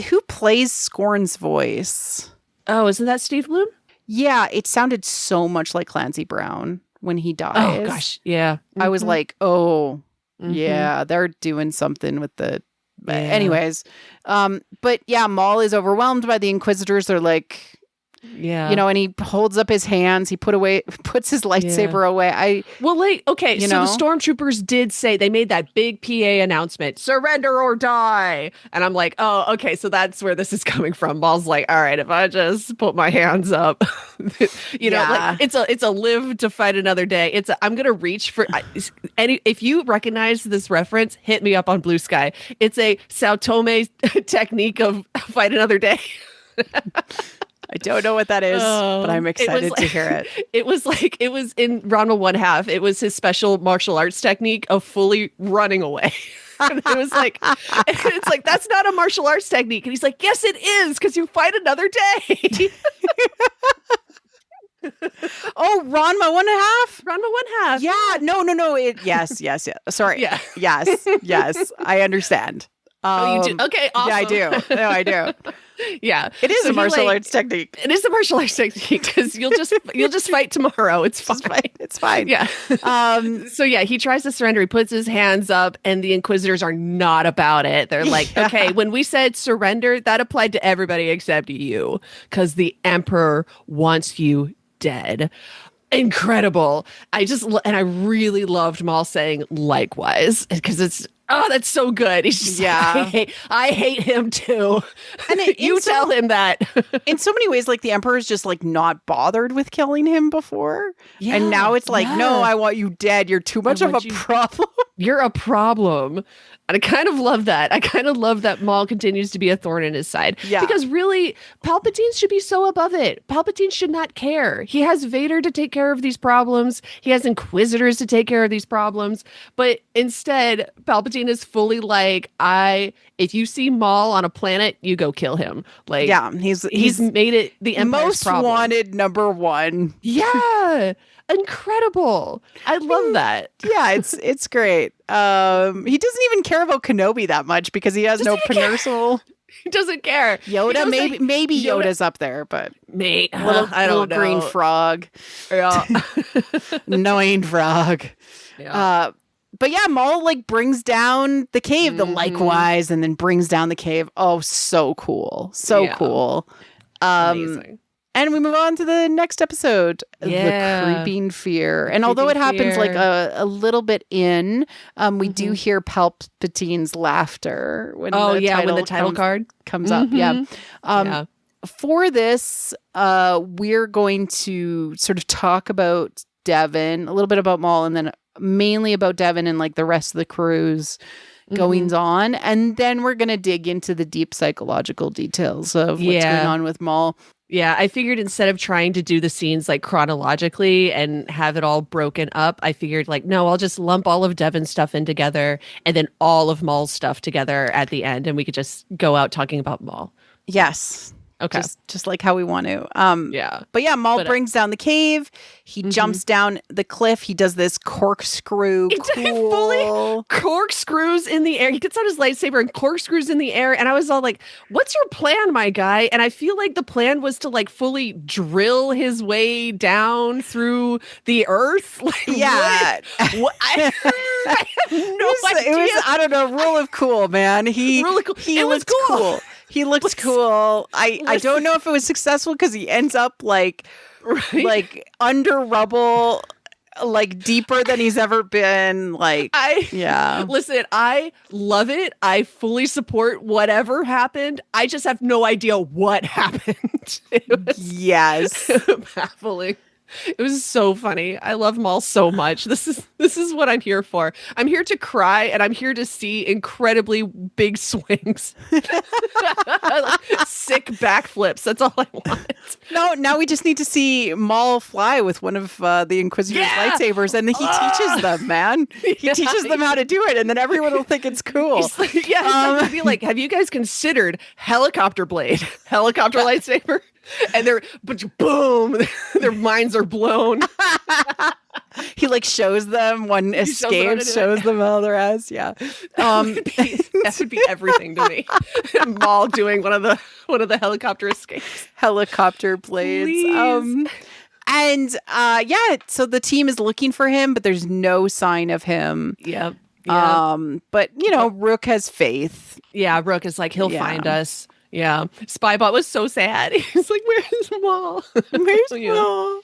who plays Scorn's voice? Oh, isn't that Steve Bloom? Yeah, it sounded so much like Clancy Brown when he dies. Oh gosh, yeah. I was like, yeah, they're doing something with the. Anyways, but yeah, Maul is overwhelmed by the Inquisitors. They're like, Yeah. You know, and he holds up his hands. He puts his lightsaber away. Well, like, okay, you so know? the stormtroopers did say, they made that big PA announcement, surrender or die. And I'm like, oh, okay, so that's where this is coming from. Maul's like, all right, if I just put my hands up, you know, like it's a live to fight another day. I'm going to reach for if you recognize this reference, hit me up on Blue Sky. It's a Sao Tome technique of fight another day. I don't know what that is, but I'm excited to hear it. It was in Ranma 1/2. It was his special martial arts technique of fully running away. And it was like, it's like, that's not a martial arts technique. And he's like, yes, it is, because you fight another day. Oh, Ranma 1/2? Ranma 1/2. Yeah, no. Yes. Sorry. Yeah. Yes. I understand. Oh, you do? Okay, awesome. Yeah, I do. No, I do. Yeah, it is a martial arts technique. It is a martial arts technique because you'll just fight tomorrow. It's fine. It's fine. Yeah. So yeah, he tries to surrender. He puts his hands up, and the Inquisitors are not about it. They're like, okay, when we said surrender, that applied to everybody except you, because the Emperor wants you dead. Incredible. I really loved Maul saying likewise, because it's. Oh, that's so good. He's just I hate him too. And you tell him that. In so many ways, like the Emperor's just like not bothered with killing him before. Yeah, and now it's like, no, I want you dead. You're too much of a problem. You're a problem. And I kind of love that. I kind of love that Maul continues to be a thorn in his side. Yeah. Because really, Palpatine should be so above it. Palpatine should not care. He has Vader to take care of these problems. He has Inquisitors to take care of these problems. But instead, Palpatine is fully like, if you see Maul on a planet, you go kill him. Like, yeah, he's made it the Empire's most problem. Wanted #1. Yeah. Incredible. I love that. Yeah, it's great. He doesn't even care about Kenobi that much because he has no personal. He doesn't care. Yoda, maybe Yoda's up there, but mate, I don't know. Green frog. Yeah. Annoying frog. Yeah. But yeah, Maul like brings down the cave, the likewise, and then brings down the cave. Oh, so cool. So cool. Amazing. And we move on to the next episode, The Creeping Fear. And although it happens like a little bit in, we do hear Palpatine's laughter when the title card comes up. Yeah. For this, we're going to sort of talk about Devin, a little bit about Maul, and then mainly about Devin and like the rest of the crew's goings on. And then we're going to dig into the deep psychological details of what's going on with Maul. Yeah, I figured instead of trying to do the scenes like chronologically and have it all broken up, I figured like, no, I'll just lump all of Devin's stuff in together and then all of Maul's stuff together at the end, and we could just go out talking about Maul. Yes. Okay. Just like how we want to. Yeah. But yeah, Maul brings down the cave. He jumps down the cliff. He does this corkscrew. He fully corkscrews in the air. He gets out his lightsaber and corkscrews in the air. And I was all like, what's your plan, my guy? And I feel like the plan was to like fully drill his way down through the earth. Like, yeah. What? I have no idea. It was, I don't know, rule of cool, man. Really cool. He looked cool. He looks cool. I don't know if it was successful because he ends up like under rubble, like deeper than he's ever been. Like, listen, I love it. I fully support whatever happened. I just have no idea what happened. It was baffling. It was so funny. I love Maul so much. This is what I'm here for. I'm here to cry, and I'm here to see incredibly big swings. Sick backflips. That's all I want. No, now we just need to see Maul fly with one of the Inquisitor's lightsabers, and he teaches them, man. He teaches them how to do it, and then everyone will think it's cool. Like, be like, have you guys considered helicopter blade? Helicopter lightsaber? And boom, their minds are blown. He like shows them one escapes, shows them all their ass. Yeah, that would be everything to me. Maul doing one of the helicopter escapes, helicopter blades. And so the team is looking for him, but there's no sign of him. Yep. But you know, Rook has faith. Yeah, Rook is like, he'll find us. Yeah. Spybot was so sad. He's like, where's Maul? Where's Yeah. Maul?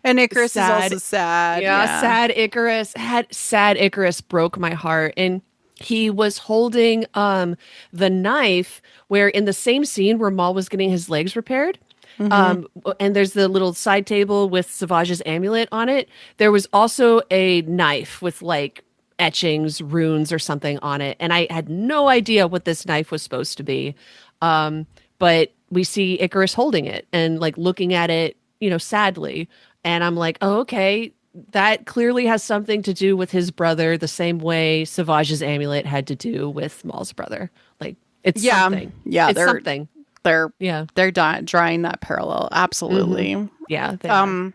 And Icarus Sad. is also sad. Yeah, sad Icarus. Sad Icarus broke my heart. And he was holding the knife where in the same scene where Maul was getting his legs repaired. And there's the little side table with Savage's amulet on it. There was also a knife with like etchings, runes, or something on it. And I had no idea what this knife was supposed to be. But we see Icarus holding it and like looking at it, sadly. And I'm like, oh, okay. That clearly has something to do with his brother, the same way Savage's amulet had to do with Maul's brother. Like, it's something. Yeah, it's something. They're drawing that parallel. Absolutely. Yeah. They are.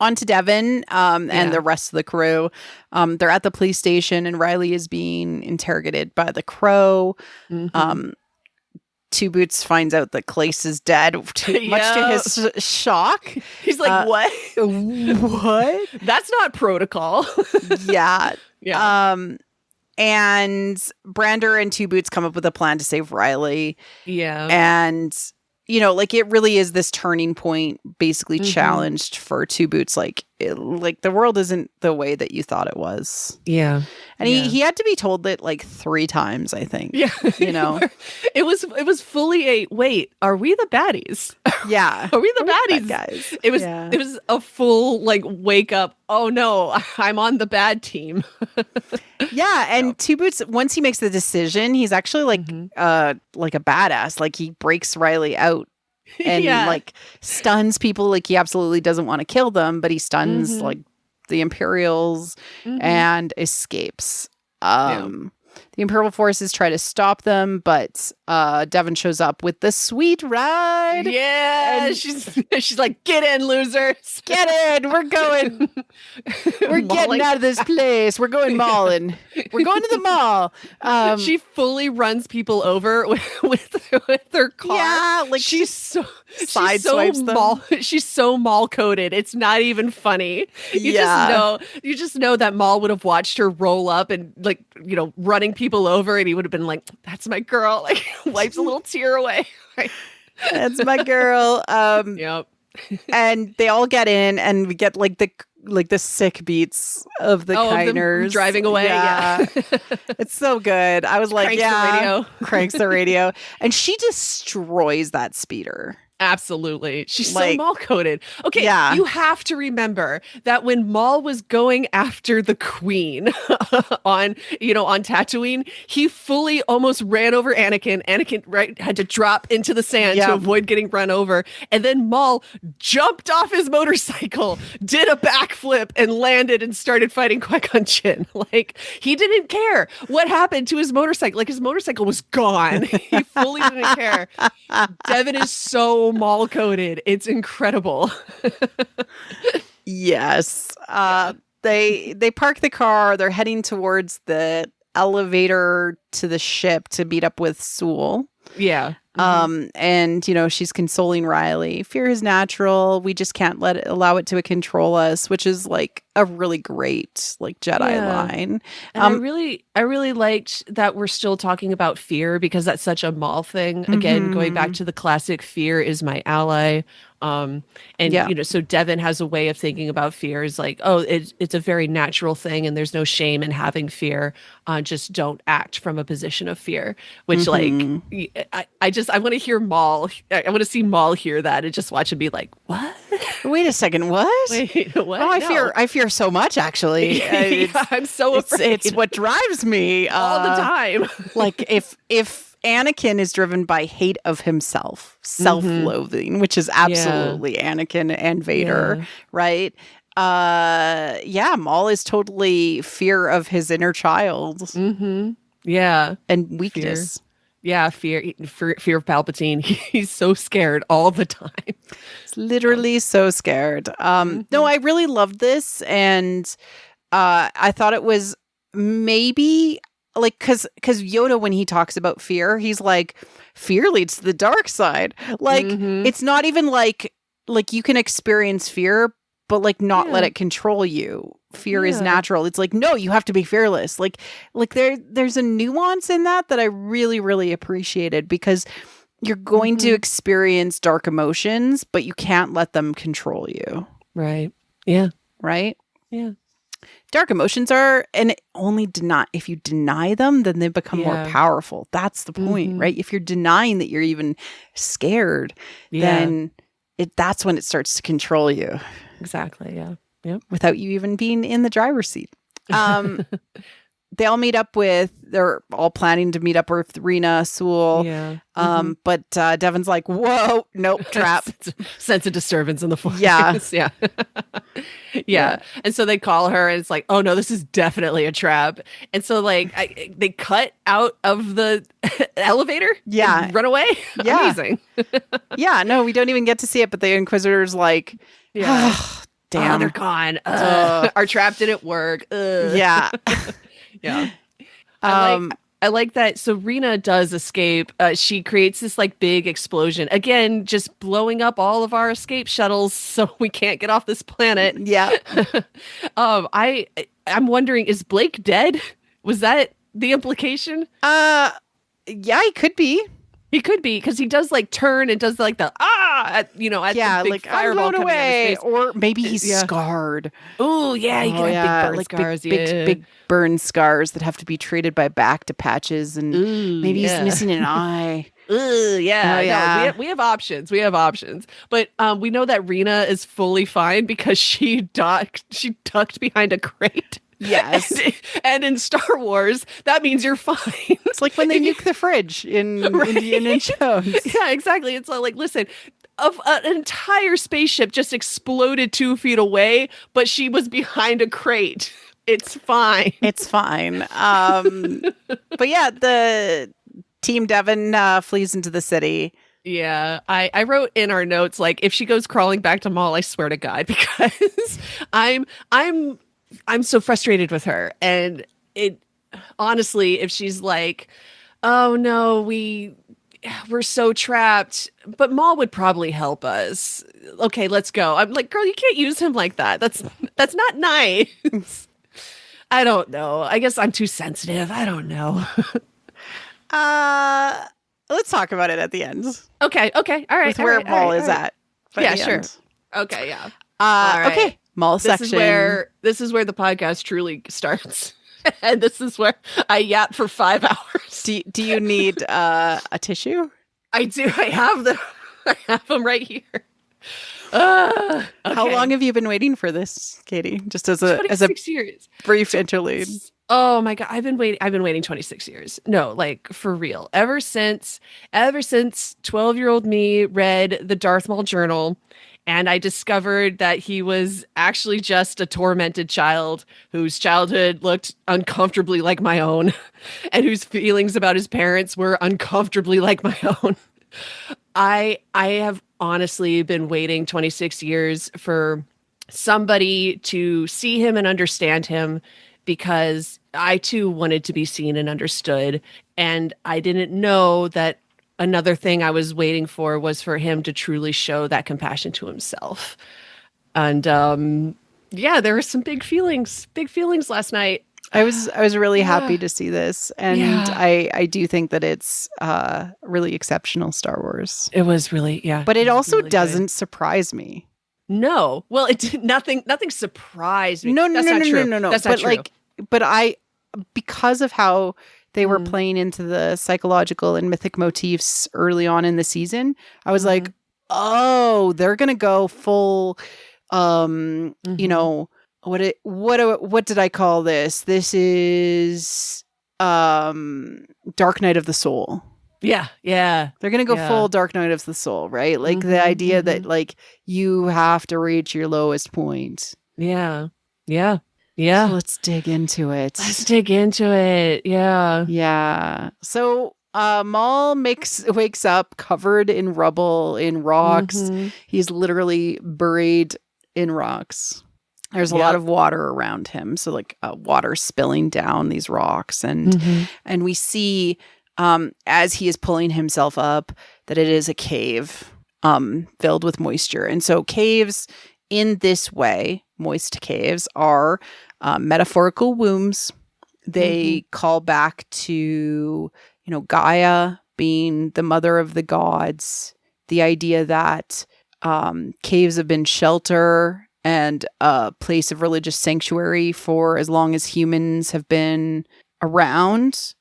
On to Devin and the rest of the crew. They're at the police station, and Riley is being interrogated by the Crow. Two Boots finds out that Clace is dead, much to his shock. He's like, what? What? That's not protocol. Yeah. Yeah. And Brander and Two Boots come up with a plan to save Riley. Yeah. And, it really is this turning point, basically challenged for Two Boots. Like the world isn't the way that you thought it was. Yeah. And he had to be told that like 3 times, I think. Yeah. It was fully wait, are we the baddies? Yeah. Are we the baddies? Bad guys? It was a full like wake up. Oh no, I'm on the bad team. Yeah, and Two Boots, once he makes the decision, he's actually like a badass. Like he breaks Riley out and like stuns people. Like he absolutely doesn't want to kill them, but he stuns like the Imperials and escapes. The Imperial forces try to stop them, but Devin shows up with the sweet ride. Yeah, and she's like, "Get in, losers! Get in! We're going. We're getting out of this place. We're going mauling. We're going to the mall." She fully runs people over with her car. Yeah, like she's so sideswipes she's so mall coded. It's not even funny. You just know that Maul would have watched her roll up and like running people over, and he would have been like, "That's my girl." Like wipes a little tear away. Right? That's my girl. Yep. And they all get in, and we get like the sick beats of the Kainers driving away. Yeah. It's so good. I was like, cranks the radio, and she destroys that speeder. Absolutely. She's so Maul coded. Okay, you have to remember that when Maul was going after the Queen on Tatooine, he fully almost ran over Anakin. Anakin had to drop into the sand to avoid getting run over. And then Maul jumped off his motorcycle, did a backflip, and landed and started fighting Qui-Gon Jinn. Like, he didn't care what happened to his motorcycle. Like, his motorcycle was gone. He fully didn't care. Devin is so Maul coded. It's incredible. Yes. They park the car. They're heading towards the elevator to the ship to meet up with Sewell. Yeah. And she's consoling Riley. Fear is natural. We just can't allow it to control us, which is like a really great like Jedi line. And I really liked that we're still talking about fear, because that's such a Maul thing. Again, going back to the classic fear is my ally. So Devin has a way of thinking about fear is like, oh, it's a very natural thing, and there's no shame in having fear. Just don't act from a position of fear, which like, I want to hear Maul. I want to see Maul hear that and just watch him be like, what? Wait a second. What? Wait, what? Oh, I fear so much, actually. I'm so afraid. It's what drives me all the time. Like if Anakin is driven by hate of himself, self-loathing, which is absolutely Anakin and Vader, right? Maul is totally fear of his inner child. Yeah. And weakness. Fear. Yeah, fear of Palpatine. He's so scared all the time. He's literally so scared. No, I really loved this, and I thought it was maybe like because Yoda, when he talks about fear, he's like, fear leads to the dark side. Like it's not even like you can experience fear, but like not let it control you. Fear is natural. It's like, no, you have to be fearless. Like there's a nuance in that I really, really appreciated, because You're going to experience dark emotions, but you can't let them control you. Right. Yeah. Right? Yeah. Dark emotions are, and if you deny them, then they become more powerful. That's the point, right? If you're denying that you're even scared, then that's when it starts to control you. Exactly. Yeah. Yep. Without you even being in the driver's seat. They all they're all planning to meet up with Rena, Sewell. Yeah. But Devin's like, whoa, nope, trap. Sense of disturbance in the forest. Yeah. Yeah. And so they call her and it's like, oh no, this is definitely a trap. And so like they cut out of the elevator. Yeah. And run away. Yeah. Amazing. Yeah. No, we don't even get to see it, but the Inquisitor's like, damn. Oh, they're gone. Our trap didn't work. Yeah. Yeah. I like that. So Rena does escape. She creates this like big explosion. Again, just blowing up all of our escape shuttles so we can't get off this planet. Yeah. I'm wondering, is Blake dead? Was that the implication? Yeah, he could be. He could be, because he does like turn and does like the at the big like fireball I'm blown coming out of his away, face. or maybe he's scarred. Oh yeah, he could have big burn scars. Big burn scars that have to be treated by back to patches, and maybe he's missing an eye. No, we have options. But we know that Rena is fully fine because she ducked behind a crate. Yes. And in Star Wars, that means you're fine. It's like when they nuke the fridge in Indiana Jones. Yeah, exactly. It's like, listen, an entire spaceship just exploded 2 feet away, but she was behind a crate. It's fine. It's fine. But yeah, the Team Devon flees into the city. Yeah, I wrote in our notes, like, if she goes crawling back to Maul, I swear to God, because I'm so frustrated with her. And it honestly, if she's like, oh no, we're so trapped, but Maul would probably help us. Okay, let's go. I'm like, girl, you can't use him like that. That's not nice. I don't know. I guess I'm too sensitive. I don't know. Let's talk about it at the end. Okay. All right. With where Maul is at. Yeah, sure. Okay, yeah. All right. Okay. Maul section. This is where the podcast truly starts. And this is where I yap for 5 hours. Do you need a tissue? I do. I have them right here. Okay. How long have you been waiting for this, Katie? Just as a years. Brief interlude. Oh my God, I've been waiting 26 years. No, like for real. Ever since 12-year-old me read the Darth Maul journal, and I discovered that he was actually just a tormented child whose childhood looked uncomfortably like my own, and whose feelings about his parents were uncomfortably like my own. I have honestly been waiting 26 years for somebody to see him and understand him, because I too wanted to be seen and understood. And I didn't know that another thing I was waiting for was for him to truly show that compassion to himself. And there were some big feelings last night. I was really happy to see this. And I do think that it's really exceptional Star Wars. It was really, But it also really doesn't surprise me. No. Well, it did nothing surprised me. No. That's not true. That's not true. Because of how they were playing into the psychological and mythic motifs early on in the season, I was like, oh, they're going to go full, you know, what did I call this? This is Dark Night of the Soul. Yeah. They're going to go full Dark Night of the Soul, right? Like the idea that like you have to reach your lowest point. Yeah. So let's dig into it. Yeah. So Maul wakes up covered in rubble, in rocks. He's literally buried in rocks. There's a lot of water around him. So like water spilling down these rocks. And we see as he is pulling himself up that it is a cave filled with moisture. And so caves in this way, moist caves, are metaphorical wombs. They call back to, Gaia being the mother of the gods, the idea that caves have been shelter and a place of religious sanctuary for as long as humans have been around.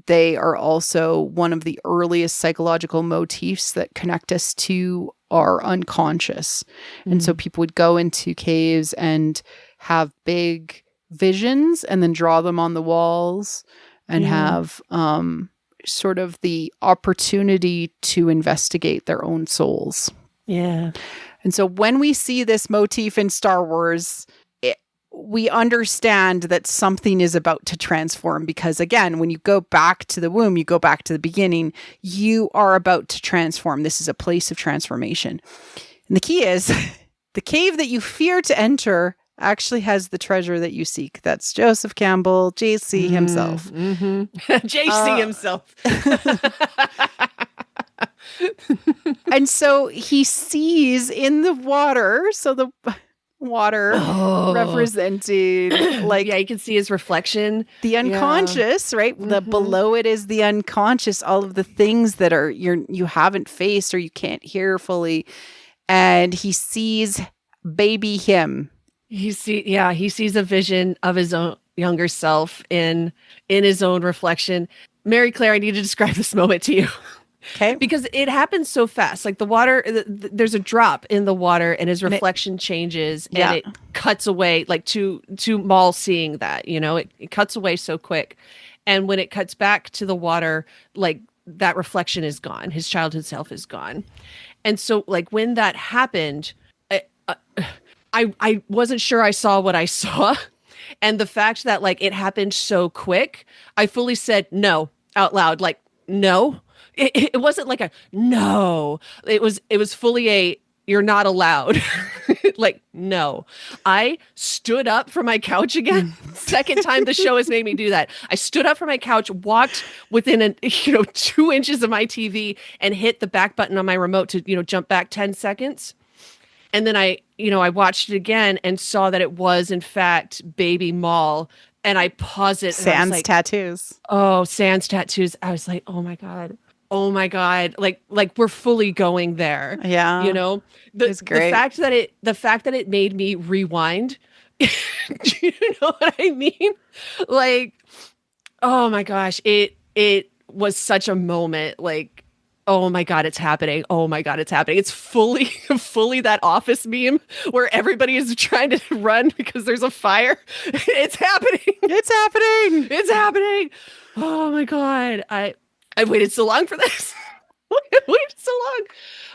They are also one of the earliest psychological motifs that connect us to our unconscious. And so people would go into caves and have big visions and then draw them on the walls and have sort of the opportunity to investigate their own souls. Yeah. And so when we see this motif in Star Wars, we understand that something is about to transform, because again, when you go back to the womb, you go back to the beginning, you are about to transform. This is a place of transformation. And the key is the cave that you fear to enter actually has the treasure that you seek. That's Joseph Campbell, JC himself. JC himself. And so he sees in the water, so the water representing like you can see his reflection, the unconscious, right? The below it is the unconscious, all of the things that are you haven't faced or you can't hear fully. And he sees baby him. He sees a vision of his own younger self in his own reflection. Mary Claire, I need to describe this moment to you. Okay. Because it happens so fast. Like the water, there's a drop in the water and his reflection changes and it cuts away, like to Maul seeing that, it cuts away so quick. And when it cuts back to the water, like that reflection is gone. His childhood self is gone. And so like when that happened, I wasn't sure I saw what I saw. And the fact that like it happened so quick, I fully said no out loud, like, no. It wasn't like a no. It was fully a you're not allowed. Like, no. I stood up from my couch again. Second time the show has made me do that. I stood up from my couch, walked within 2 inches of my TV and hit the back button on my remote to, jump back 10 seconds. And then I watched it again and saw that it was in fact baby Maul. And I paused it. Sans tattoos. Oh, sans tattoos. I was like, oh my God. Like we're fully going there. Yeah. It's great. The fact that it made me rewind. Do you know what I mean? Like, oh my gosh, it was such a moment. Like, oh my God, it's happening. Oh my God, it's happening. It's fully that Office meme where everybody is trying to run because there's a fire. It's happening. It's happening. It's happening. Oh my God. I've waited so long for this. Waited so long.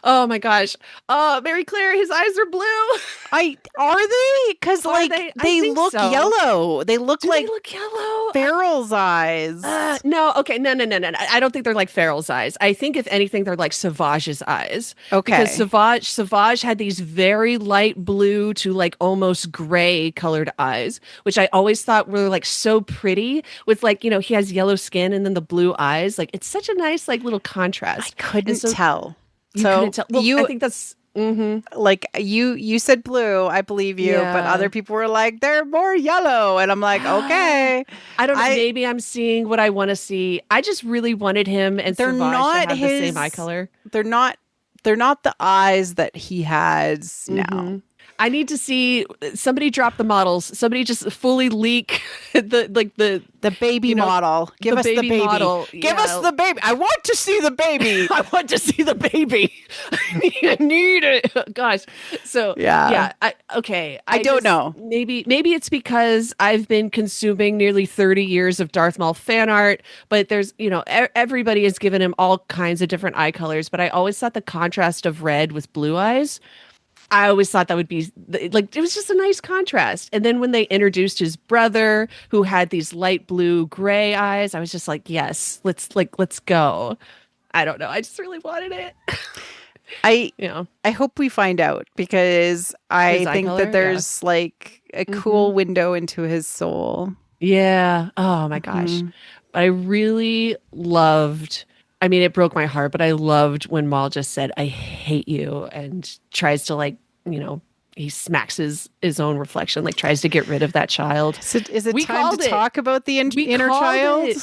Oh my gosh. Mary Claire, his eyes are blue. Are they? Because they look so. Yellow. They look Do like they look yellow. Farrell's eyes. No. Okay. No. I don't think they're like Farrell's eyes. I think if anything, they're like Savage's eyes. Okay. Because Savage had these very light blue to like almost gray colored eyes, which I always thought were like so pretty with like, he has yellow skin and then the blue eyes. Like it's such a nice like little contrast. I couldn't tell. Couldn't tell. Well, I think that's like you said blue, I believe you, but other people were like they're more yellow, and I'm like, okay. I don't know. Maybe I'm seeing what I want to see. I just really wanted him and Savage to have the same eye color. They're not the eyes that he has now. I need to see somebody drop the models. Somebody just fully leak the baby model. Give us the baby model. Give us the baby. I want to see the baby. I want to see the baby. I need it. Gosh. So yeah. I don't know. Maybe it's because I've been consuming nearly 30 years of Darth Maul fan art, but there's everybody has given him all kinds of different eye colors. But I always thought the contrast of red with blue eyes, I always thought that would be like, it was just a nice contrast. And then when they introduced his brother who had these light blue gray eyes, I was just like, yes, let's go. I don't know. I just really wanted it. I hope we find out, because I think that there's like a cool window into his soul. Yeah. Oh my gosh. I really loved, it broke my heart, but I loved when Maul just said, I hate you, and tries to he smacks his own reflection, like tries to get rid of that child. Is it time to talk about the inner child?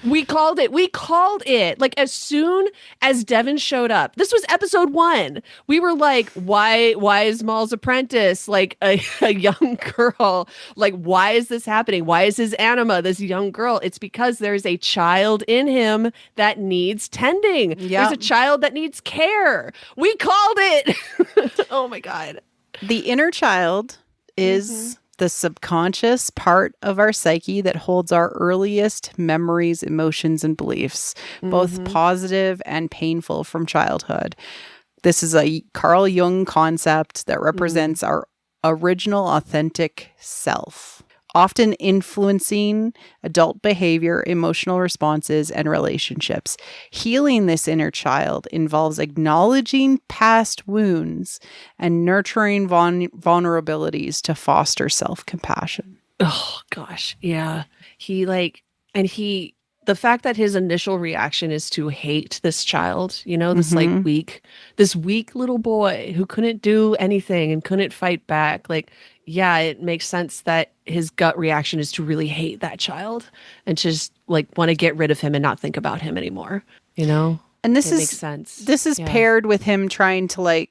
We called it. We called it. Like, as soon as Devin showed up, this was episode 1. We were like, why is Maul's apprentice like a young girl? Like, why is this happening? Why is his anima this young girl? It's because there's a child in him that needs tending. Yep. There's a child that needs care. We called it. Oh my God. The inner child is the subconscious part of our psyche that holds our earliest memories, emotions, and beliefs, both positive and painful from childhood. This is a Carl Jung concept that represents our original, authentic self, often influencing adult behavior, emotional responses, and relationships. Healing this inner child involves acknowledging past wounds and nurturing vulnerabilities to foster self-compassion. Oh gosh. Yeah. The fact that his initial reaction is to hate this child, this this weak little boy who couldn't do anything and couldn't fight back. Like, yeah, it makes sense that his gut reaction is to really hate that child and just like want to get rid of him and not think about him anymore, And this makes sense. This is paired with him trying to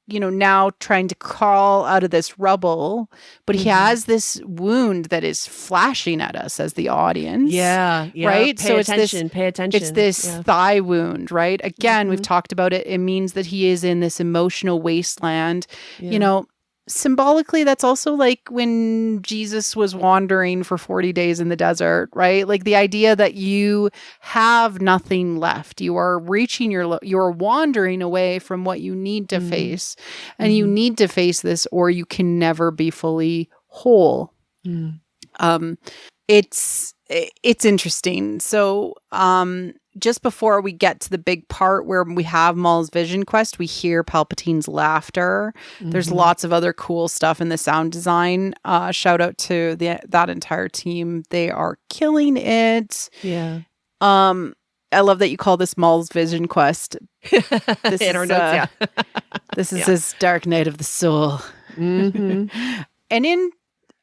now trying to crawl out of this rubble, but he has this wound that is flashing at us as the audience. Yeah. Right. Pay attention. It's this thigh wound, right? Again, we've talked about it. It means that he is in this emotional wasteland. Symbolically, that's also like when Jesus was wandering for 40 days in the desert, right? Like the idea that you have nothing left. You are you're wandering away from what you need to face. And you need to face this or you can never be fully whole. It's interesting. So, just before we get to the big part where we have Maul's vision quest, we hear Palpatine's laughter. There's lots of other cool stuff in the sound design. Shout out to that entire team. They are killing it. Yeah. I love that you call this Maul's vision quest. This in our notes, This is his dark night of the soul. And in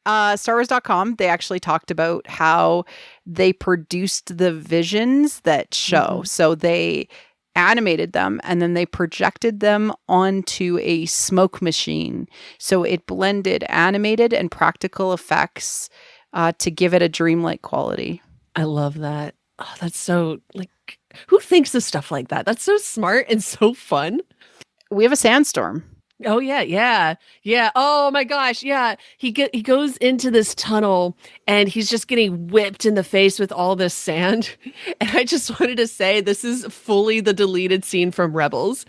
StarWars.com, they actually talked about how they produced the visions that show. So they animated them and then they projected them onto a smoke machine. So it blended animated and practical effects to give it a dreamlike quality. I love that. Oh, that's so who thinks of stuff like that? That's so smart and so fun. We have a sandstorm. Oh yeah. Oh my gosh, yeah. He goes into this tunnel and he's just getting whipped in the face with all this sand. And I just wanted to say this is fully the deleted scene from Rebels,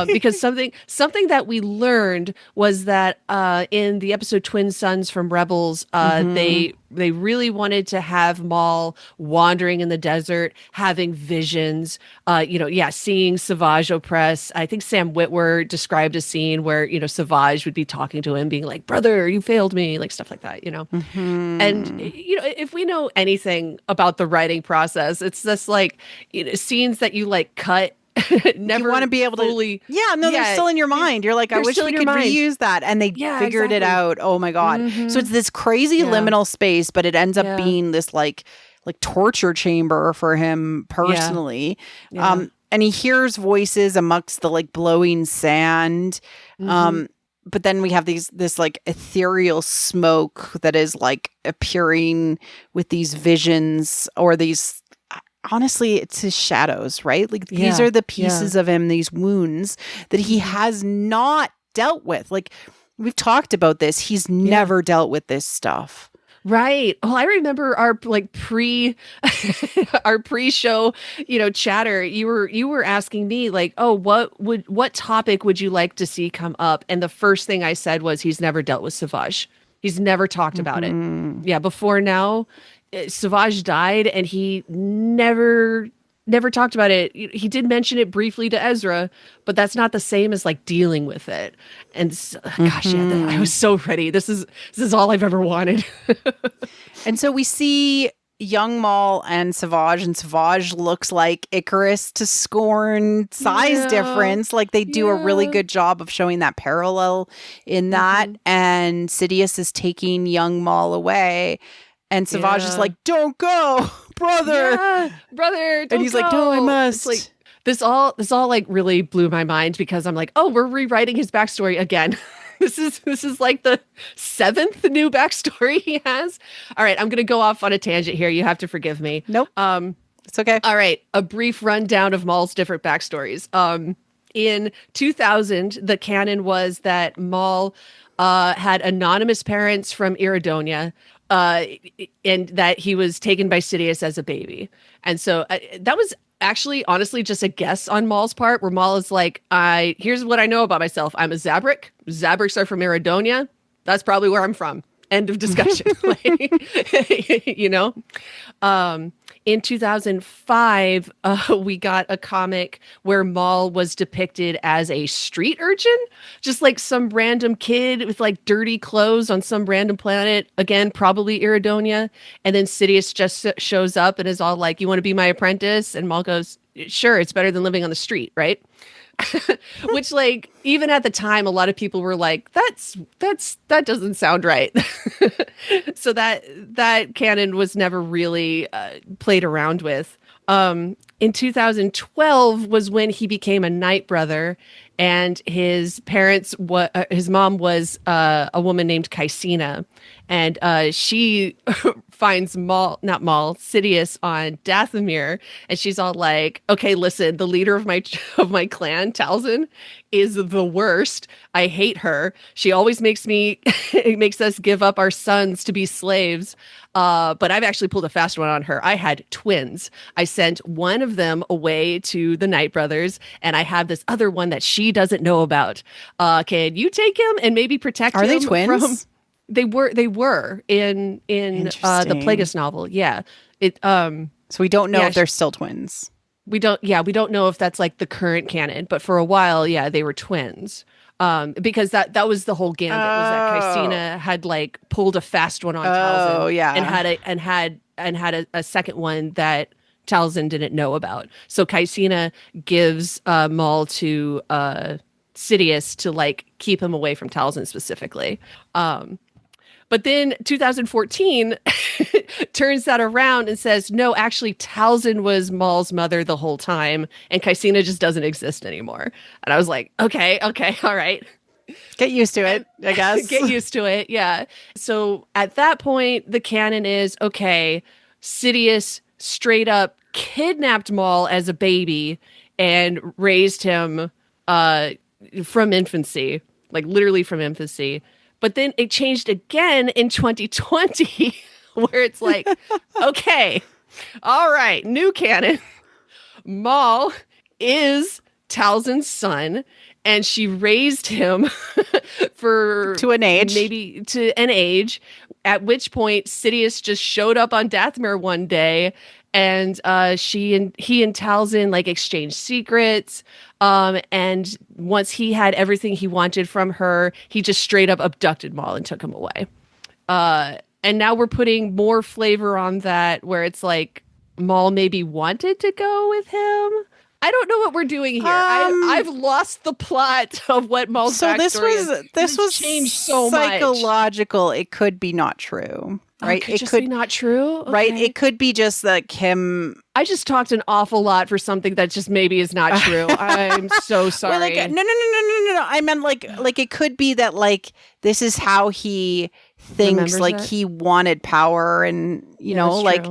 because something that we learned was that in the episode Twin Suns from Rebels, they really wanted to have Maul wandering in the desert, having visions, seeing Savage oppress. I think Sam Witwer described a scene where, Savage would be talking to him, being like, brother, you failed me, like stuff like that, And, if we know anything about the writing process, it's just scenes that you cut. Never you want to be able fully, to they're still in your mind. You're like, I wish we could reuse that, and they figured it out. Oh my god. So it's this crazy liminal space, but it ends up being this like torture chamber for him personally. And he hears voices amongst the blowing sand. But then we have this ethereal smoke that is appearing with these visions or these. Honestly, it's his shadows, right? These are the pieces of him, these wounds that he has not dealt with. We've talked about this. He's never dealt with this stuff. Right. Oh, I remember our our pre-show, chatter. You were asking me what topic would you like to see come up? And the first thing I said was he's never dealt with Savage. He's never talked about it. Yeah. Before now, Savage died and he never talked about it. He did mention it briefly to Ezra, but that's not the same as dealing with it. And I was so ready. This is all I've ever wanted. And so we see young Maul and Savage looks like Icarus to Scorn size difference. They do a really good job of showing that parallel in that. And Sidious is taking young Maul away. And Savage is like, don't go, brother. Yeah, brother. And he's like, no, I must. It's like, this all like really blew my mind because I'm like, oh, we're rewriting his backstory again. This is like the 7th new backstory he has. All right, I'm gonna go off on a tangent here. You have to forgive me. Nope. It's okay. All right, a brief rundown of Maul's different backstories. In 2000, the canon was that Maul had anonymous parents from Iridonia, and that he was taken by Sidious as a baby. And so that was actually, honestly, just a guess on Maul's part, where Maul is like, here's what I know about myself. I'm a Zabrak. Zabraks are from Iridonia. That's probably where I'm from. End of discussion. You know? In 2005, we got a comic where Maul was depicted as a street urchin, just like some random kid with like dirty clothes on some random planet. Again, probably Iridonia. And then Sidious just shows up and is all like, you want to be my apprentice? And Maul goes, sure, it's better than living on the street, right? Which, like, even at the time, a lot of people were like, that doesn't sound right. So that canon was never really played around with. In 2012 was when he became a Night Brother, and his mom was a woman named Kainai, and she finds Sidious on Dathomir, and she's all like, okay, listen, the leader of my clan, Talzin, is the worst. I hate her. She always makes us give up our sons to be slaves. But I've actually pulled a fast one on her. I had twins. I sent one of them away to the Night Brothers, and I have this other one that she doesn't know about. Can you take him and maybe protect him? Are they twins? They were in the Plagueis novel. Yeah. So we don't know if they're still twins. We don't know if that's like the current canon, but for a while, yeah, they were twins. Because that was the whole gambit, was that Kainai had like pulled a fast one on Talzin, and had a second one that Talzin didn't know about. So Kainai gives Maul to Sidious to like keep him away from Talzin specifically. But then 2014 turns that around and says, no, actually, Talzin was Maul's mother the whole time, and Kainai just doesn't exist anymore. And I was like, okay, all right. Get used to it, I guess. Get used to it, yeah. So at that point, the canon is, okay, Sidious straight up kidnapped Maul as a baby and raised him from infancy, like literally from infancy. But then it changed again in 2020, where it's like, okay, all right, new canon. Maul is Talzin's son, and she raised him to an age, at which point Sidious just showed up on Dathomir one day, and he and Talzin like exchanged secrets. And once he had everything he wanted from her, he just straight up abducted Maul and took him away. And now we're putting more flavor on that, where it's like Maul maybe wanted to go with him. I don't know what we're doing here. I've lost the plot of what Maul's backstory is. This was changed so psychological. much. It could be not true. Right? It could be not true. Okay. Right? It could be just like him. I just talked an awful lot for something that just maybe is not true. I'm so sorry. Well, like, no. I meant like it could be that like this is how he thinks, like he wanted power, and you know, like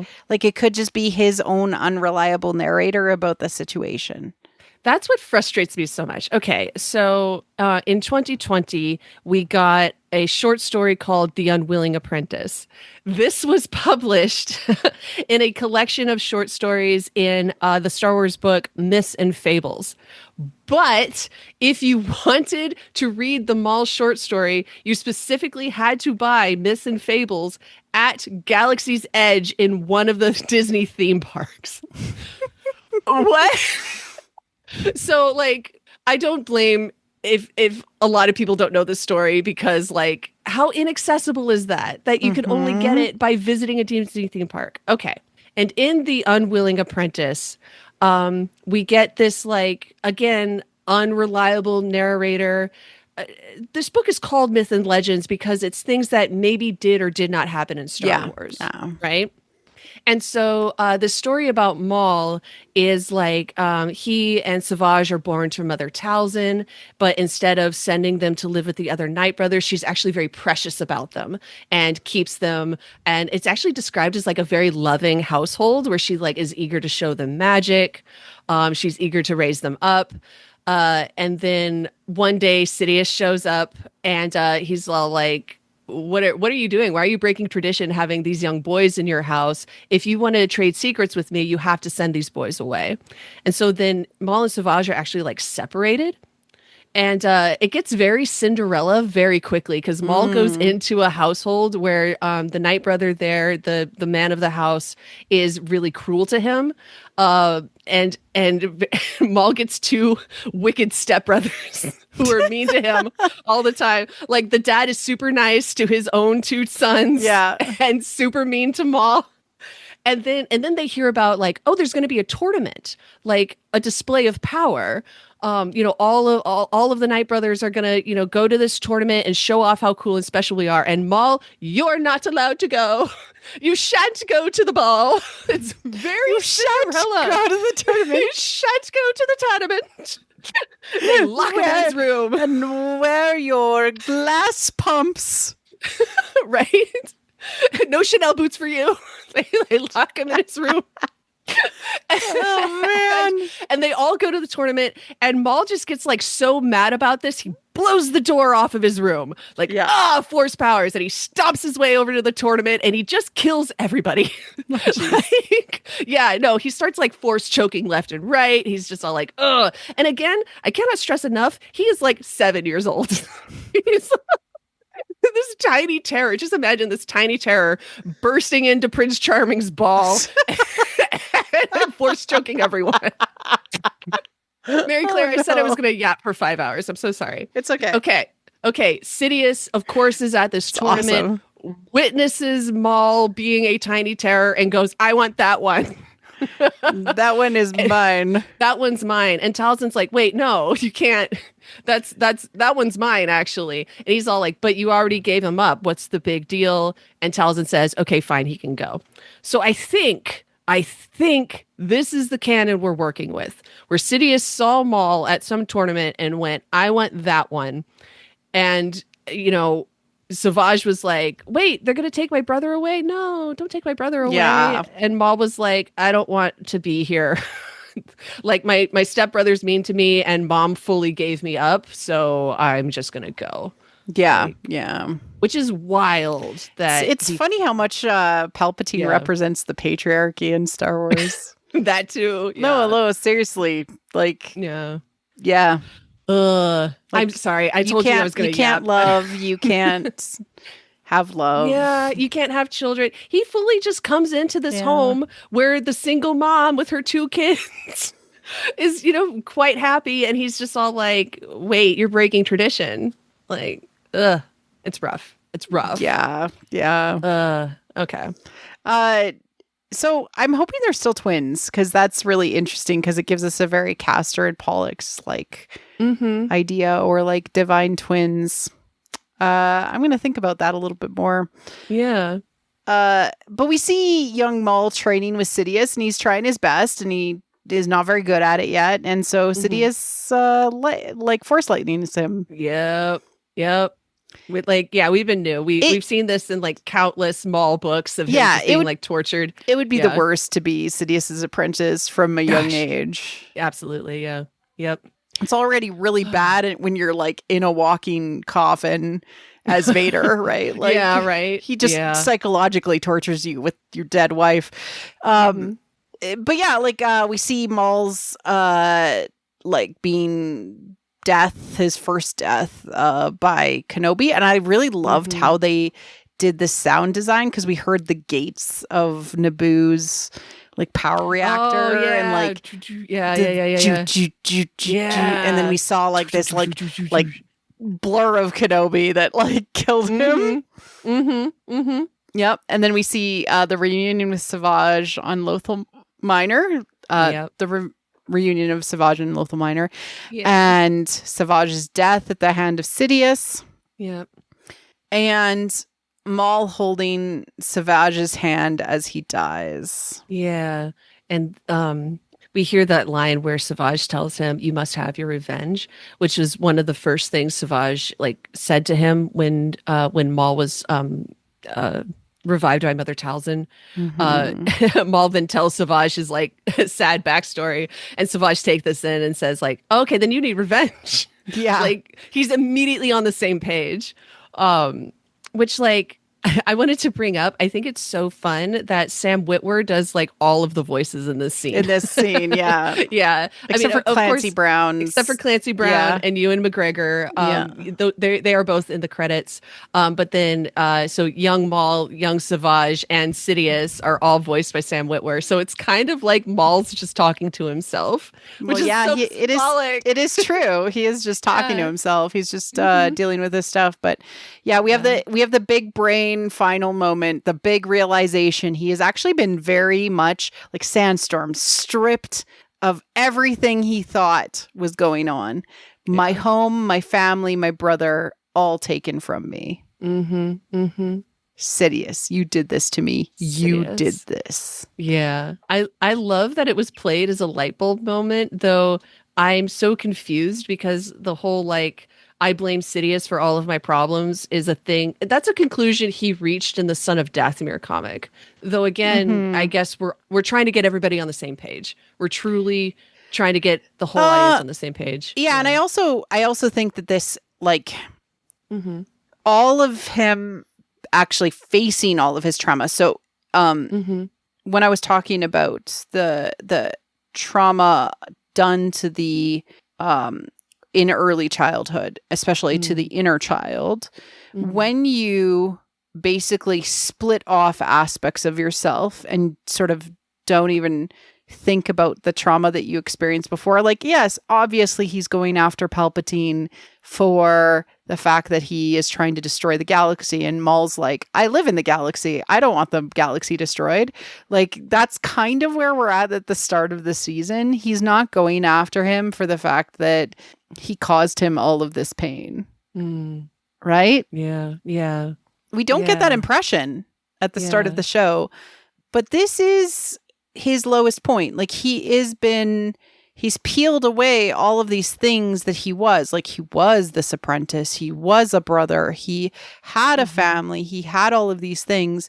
it could just be his own unreliable narrator about the situation. That's what frustrates me so much. Okay, so in 2020, we got a short story called The Unwilling Apprentice. This was published in a collection of short stories in the Star Wars book Myths and Fables. But if you wanted to read the Maul short story, you specifically had to buy Myths and Fables at Galaxy's Edge in one of the Disney theme parks. What? So, like, I don't blame if a lot of people don't know this story, because, like, how inaccessible is that you can only get it by visiting a Disney theme park? Okay. And in The Unwilling Apprentice, we get this, like, again, unreliable narrator. This book is called Myth and Legends because it's things that maybe did or did not happen in Star Wars, right? And so the story about Maul is like he and Savage are born to Mother Talzin, but instead of sending them to live with the other Night Brothers, she's actually very precious about them and keeps them. And it's actually described as like a very loving household where she like is eager to show them magic. She's eager to raise them up. And then one day Sidious shows up and he's all like, what are you doing? Why are you breaking tradition having these young boys in your house? If you want to trade secrets with me, you have to send these boys away. And so then Maul and Savage are actually like separated. And it gets very Cinderella very quickly because Maul goes into a household where the Night Brother there, the man of the house, is really cruel to him. And Maul gets two wicked stepbrothers who are mean to him all the time. Like the dad is super nice to his own two sons, and super mean to Maul. And then they hear about like, oh, there's going to be a tournament, like a display of power. All of the Night Brothers are gonna, go to this tournament and show off how cool and special we are. And Maul, you're not allowed to go. You shan't go to the ball. It's very Cinderella. Go to the tournament. You shan't go to the tournament. They lock him in his room and wear your glass pumps. Right? No Chanel boots for you. They lock him in his room. Oh man. And they all go to the tournament and Maul just gets like so mad about this he blows the door off of his room like force powers, and he stomps his way over to the tournament and he just kills everybody. He starts like force choking left and right. He's just all like, ugh. And again, I cannot stress enough, he is like 7 years old. He's this tiny terror. Just imagine this tiny terror bursting into Prince Charming's ball and force choking everyone. Mary Claire, I said I was going to yap for 5 hours. I'm so sorry. It's okay. Okay. Sidious, of course, is at this tournament, witnesses Maul being a tiny terror, and goes, I want that one. That one is mine. That one's mine. And Talzin's like, wait, no, you can't. That one's mine, actually. And he's all like, but you already gave him up. What's the big deal? And Talzin says, okay, fine, he can go. So I think this is the canon we're working with, where Sidious saw Maul at some tournament and went, I want that one. And, Savage was like, wait, they're going to take my brother away? No, don't take my brother away. Yeah. And Maul was like, I don't want to be here. Like my stepbrother's mean to me and Mom fully gave me up. So I'm just going to go. Yeah. Like, yeah. Which is wild. That it's funny how much Palpatine represents the patriarchy in Star Wars. That too. Yeah. No, seriously. Like, yeah. Like, I'm sorry. I told you I was going to. You can't love. You can't have love. Yeah, you can't have children. He fully just comes into this home where the single mom with her two kids is, quite happy, and he's just all like, "Wait, you're breaking tradition." Like, it's rough. It's rough. Yeah. Okay. So I'm hoping they're still twins, because that's really interesting, because it gives us a very Castor and Pollux idea, or like divine twins. I'm going to think about that a little bit more. Yeah. But we see young Maul training with Sidious, and he's trying his best, and he is not very good at it yet. And so Sidious like force lightnings him. Yep. With we've been new. We've seen this in like countless Maul books of him just being like tortured. It would be the worst to be Sidious's apprentice from a young age. Absolutely, yeah. Yep. It's already really bad when you're like in a walking coffin as Vader, right? Like, yeah, right. He just psychologically tortures you with your dead wife. But yeah, we see Maul's being his first death by Kenobi, and I really loved how they did the sound design, because we heard the gates of Naboo's like power reactor and like and then we saw like this like blur of Kenobi that like killed him. Yep. And then we see the reunion with Savage on Lothal Minor. Reunion of Savage and Lothal Minor, and Savage's death at the hand of Sidious. Yep. And Maul holding Savage's hand as he dies. Yeah. And we hear that line where Savage tells him, "You must have your revenge," which was one of the first things Savage like said to him when Maul was revived by Mother Talzin. Maul then tells Savage his like sad backstory, and Savage takes this in and says like, "Okay, then you need revenge." Yeah. Like he's immediately on the same page. Which like I wanted to bring up. I think it's so fun that Sam Witwer does like all of the voices in this scene. Yeah. Yeah. Except for Clancy Brown. Except for Clancy Brown and Ewan McGregor. They are both in the credits. But then so young Maul, young Savage, and Sidious are all voiced by Sam Witwer. So it's kind of like Maul's just talking to himself. Which is so symbolic. It is true. He is just talking to himself. He's just dealing with this stuff. But yeah, we have the big brain final moment, the big realization. He has actually been very much like Sandstorm, stripped of everything he thought was going on. Yeah. My home, my family, my brother, all taken from me. Sidious, you did this to me. Sidious. You did this. Yeah. I love that it was played as a light bulb moment, though I'm so confused because the whole like I blame Sidious for all of my problems is a thing. That's a conclusion he reached in the Son of Dathomir comic. Though again, I guess we're trying to get everybody on the same page. We're truly trying to get the whole audience on the same page. Yeah, and I also think that this like all of him actually facing all of his trauma. So when I was talking about the trauma done to the in early childhood, especially to the inner child, when you basically split off aspects of yourself and sort of don't even think about the trauma that you experienced before. Like, yes, obviously he's going after Palpatine for the fact that he is trying to destroy the galaxy. And Maul's like, I live in the galaxy. I don't want the galaxy destroyed. Like, that's kind of where we're at the start of the season. He's not going after him for the fact that he caused him all of this pain. Right? Yeah. Yeah. We don't get that impression at the start of the show, but this is his lowest point. Like he's peeled away all of these things that he was. Like he was this apprentice. He was a brother. He had a family. He had all of these things.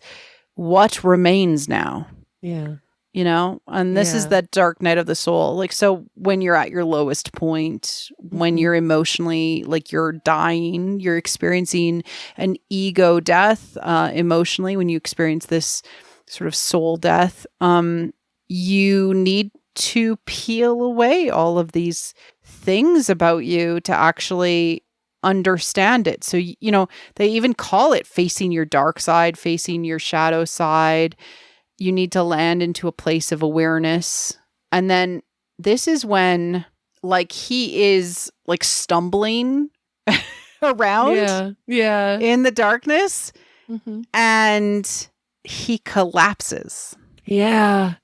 What remains now? Yeah. You know, and this is that dark night of the soul. Like, so when you're at your lowest point, when you're emotionally, like you're dying, you're experiencing an ego death, emotionally, when you experience this sort of soul death, you need to peel away all of these things about you to actually understand it. So, you know, they even call it facing your dark side, facing your shadow side. You need to land into a place of awareness. And then this is when like he is like stumbling around in the darkness and he collapses. Yeah.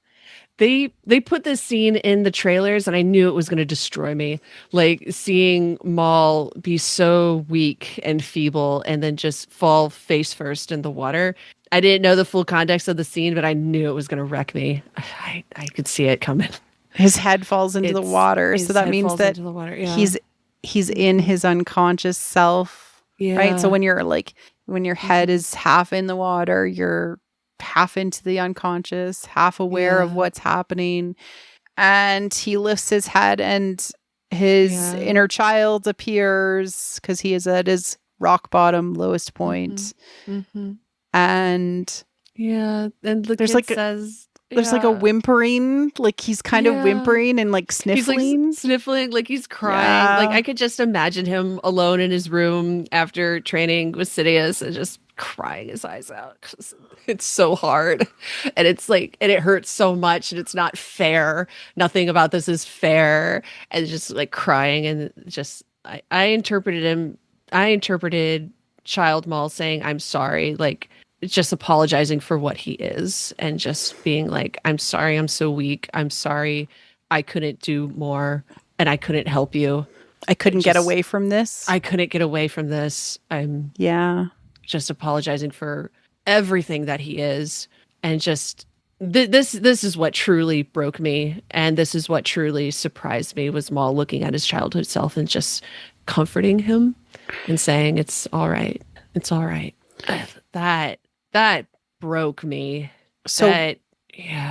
They put this scene in the trailers and I knew it was going to destroy me. Like seeing Maul be so weak and feeble and then just fall face first in the water. I didn't know the full context of the scene, but I knew it was going to wreck me. I could see it coming. His head falls into the water. So that means that he's in his unconscious self. Yeah. Right. So when your head is half in the water, you're half into the unconscious, half aware of what's happening. And he lifts his head and his inner child appears because he is at his rock bottom, lowest point. And and the kid says there's like a whimpering, like he's kind of whimpering and like sniffling. He's like sniffling, like he's crying. Like I could just imagine him alone in his room after training with Sidious and just crying his eyes out. It's so hard. And it's like, and it hurts so much and it's not fair. Nothing about this is fair. And just like crying and just, I interpreted Child Maul saying, I'm sorry, like just apologizing for what he is and just being like, I'm sorry, I'm so weak. I'm sorry, I couldn't do more and I couldn't help you. I couldn't get away from this. I couldn't get away from this. just apologizing for everything that he is. And just this is what truly broke me. And this is what truly surprised me, was Maul looking at his childhood self and just comforting him and saying, it's all right. It's all right. That broke me. So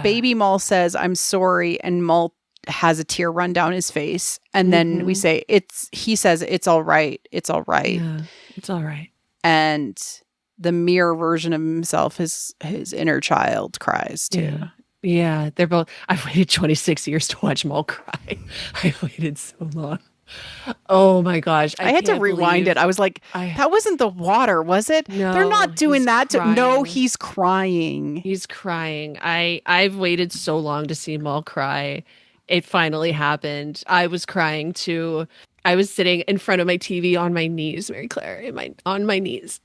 baby Maul says, I'm sorry. And Maul has a tear run down his face. And then we say, he says, it's all right. It's all right. Yeah, it's all right. And the mirror version of himself, his inner child, cries too. Yeah, they're both. I've waited 26 years to watch Maul cry. I waited so long. Oh my gosh. I had to rewind it. I was like, that wasn't the water, was it? No, they're not doing that. No, he's crying. He's crying. I've waited so long to see Maul cry. It finally happened. I was crying too. I was sitting in front of my TV on my knees, Mary Claire, on my knees.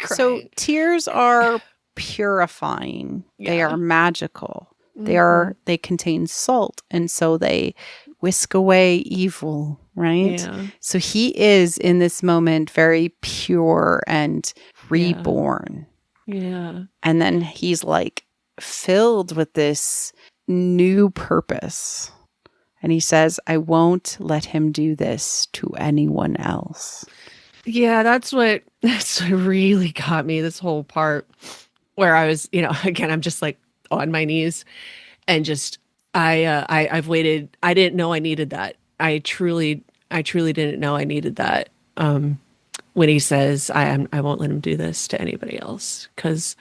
So tears are purifying. Yeah. They are magical. They contain salt, and so they whisk away evil, right? Yeah. So he is in this moment very pure and reborn. Yeah. And then he's like filled with this new purpose. And he says, I won't let him do this to anyone else. Yeah, that's what really got me, this whole part where I was, again, I'm just like on my knees and just, I've waited. I didn't know I needed that. I truly didn't know I needed that. When he says, I won't let him do this to anybody else. 'Cause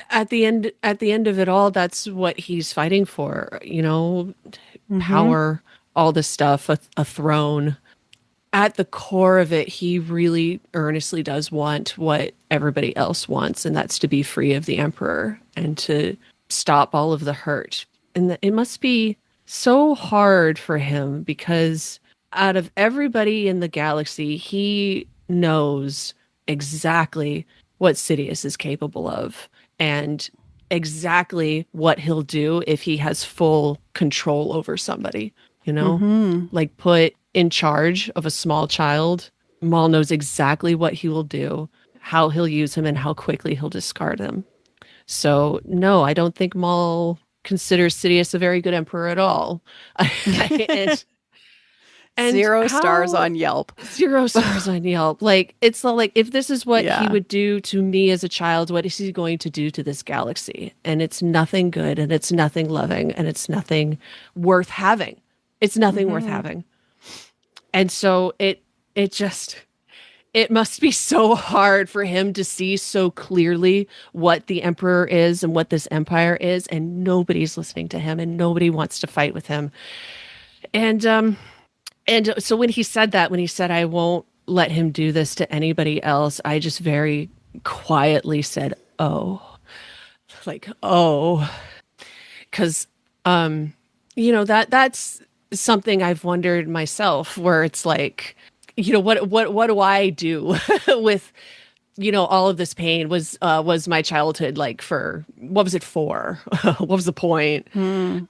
at the end of it all, that's what he's fighting for, power, all this stuff, a throne. At the core of it, he really earnestly does want what everybody else wants, and that's to be free of the Emperor and to stop all of the hurt. And it must be so hard for him, because out of everybody in the galaxy, he knows exactly what Sidious is capable of and exactly what he'll do if he has full control over somebody, like put in charge of a small child. Maul knows exactly what he will do, how he'll use him, and how quickly he'll discard him. So no, I don't think Maul considers Sidious a very good emperor at all. And 0 stars on Yelp. 0 stars on Yelp. Like, it's not like, if this is what he would do to me as a child, what is he going to do to this galaxy? And it's nothing good, and it's nothing loving, and it's nothing worth having. It's nothing worth having. And so it must be so hard for him to see so clearly what the Emperor is and what this empire is, and nobody's listening to him, and nobody wants to fight with him. And so when he said, I won't let him do this to anybody else, I just very quietly said, oh, because, that's something I've wondered myself, where it's like, what do I do with, all of this pain? Was my childhood like for, what was it for? What was the point? And,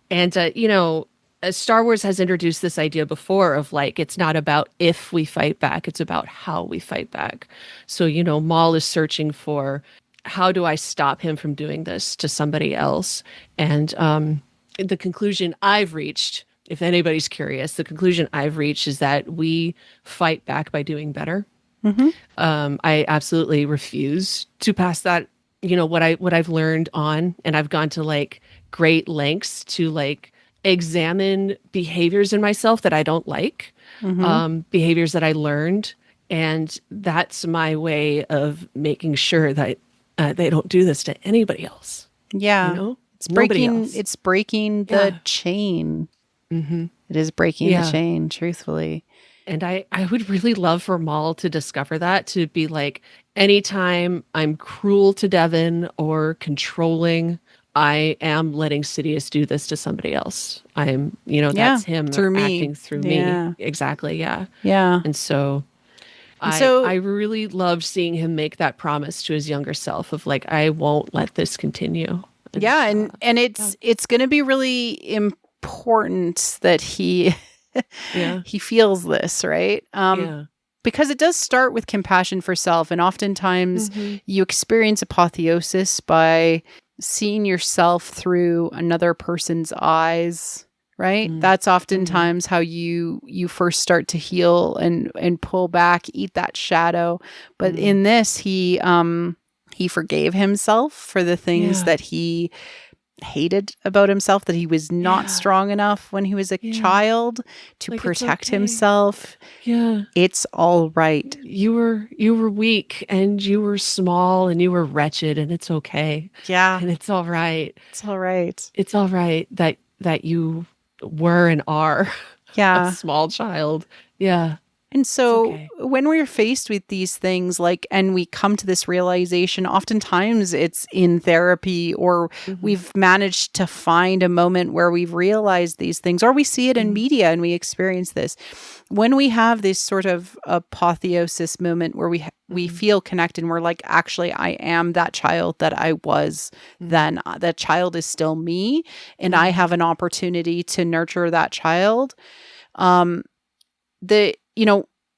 Star Wars has introduced this idea before of like, it's not about if we fight back, it's about how we fight back. So, Maul is searching for, how do I stop him from doing this to somebody else? And the conclusion I've reached, if anybody's curious, the conclusion I've reached is that we fight back by doing better. I absolutely refuse to pass that, what I've learned on, and I've gone to like great lengths to like examine behaviors in myself that I don't like, behaviors that I learned. And that's my way of making sure that they don't do this to anybody else. Yeah. It's breaking the chain. It is breaking the chain, truthfully. And I would really love for Maul to discover that, to be like, anytime I'm cruel to Devin or controlling, I am letting Sidious do this to somebody else. I'm, that's him acting through me. Exactly. Yeah. Yeah. And so I really loved seeing him make that promise to his younger self of like, I won't let this continue. And it's going to be really important that he he feels this, right? because it does start with compassion for self. And oftentimes you experience apotheosis by seeing yourself through another person's eyes, right? That's oftentimes how you first start to heal and pull back, eat that shadow. But in this, he forgave himself for the things that he hated about himself, that he was not strong enough when he was a child to protect himself. Yeah. It's all right. You were weak and you were small and you were wretched, and it's okay. Yeah. And it's all right. It's all right. It's all right that you were and are a small child. Yeah. And so when we're faced with these things, and we come to this realization, oftentimes it's in therapy, or we've managed to find a moment where we've realized these things, or we see it in media and we experience this. When we have this sort of apotheosis moment where we feel connected and we're like, actually, I am that child that I was then. That child is still me, and I have an opportunity to nurture that child.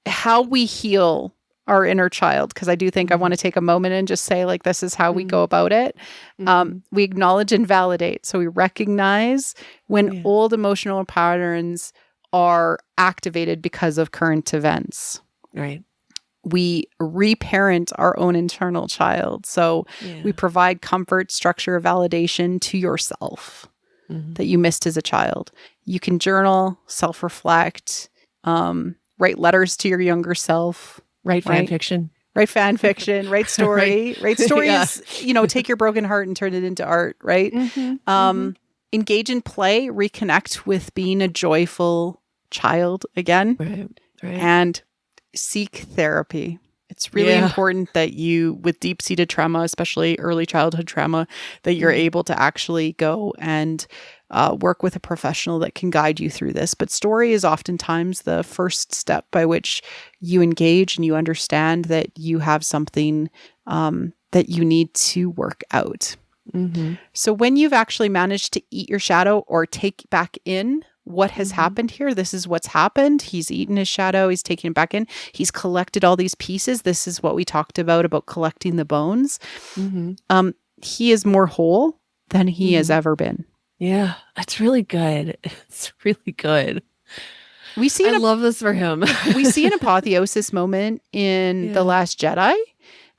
How we heal our inner child, because I do think I want to take a moment and just say, this is how we go about it. We acknowledge and validate. So we recognize when old emotional patterns are activated because of current events. Right. We reparent our own internal child. So we provide comfort, structure, validation to yourself that you missed as a child. You can journal, self-reflect, write letters to your younger self. Write fan fiction. Write fan fiction. Write story. Write stories, take your broken heart and turn it into art, right? Engage in play, reconnect with being a joyful child again. Right. And seek therapy. It's really important that you, with deep-seated trauma, especially early childhood trauma, that you're able to actually go and work with a professional that can guide you through this. But story is oftentimes the first step by which you engage and you understand that you have something that you need to work out. So when you've actually managed to eat your shadow or take back in what has happened here, this is what's happened. He's eaten his shadow. He's taken it back in. He's collected all these pieces. This is what we talked about collecting the bones. He is more whole than he has ever been. Yeah, that's really good. It's really good. I love this for him. We see an apotheosis moment in The Last Jedi.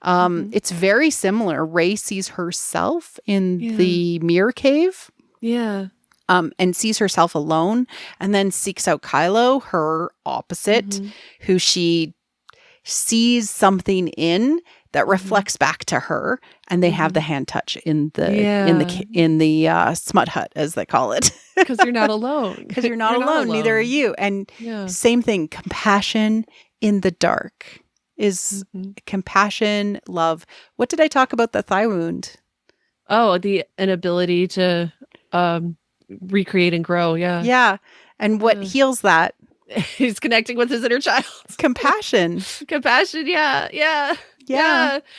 It's very similar. Rey sees herself in the mirror cave. Yeah. And sees herself alone, and then seeks out Kylo, her opposite, who she sees something in that reflects back to her, and they have the hand touch in the smut hut, as they call it. Because you're not alone. Because you're not alone. Neither are you. And same thing. Compassion in the dark is compassion, love. What did I talk about the thigh wound? Oh, the inability to recreate and grow. Yeah. And what heals that? He's connecting with his inner child. Compassion. Yeah.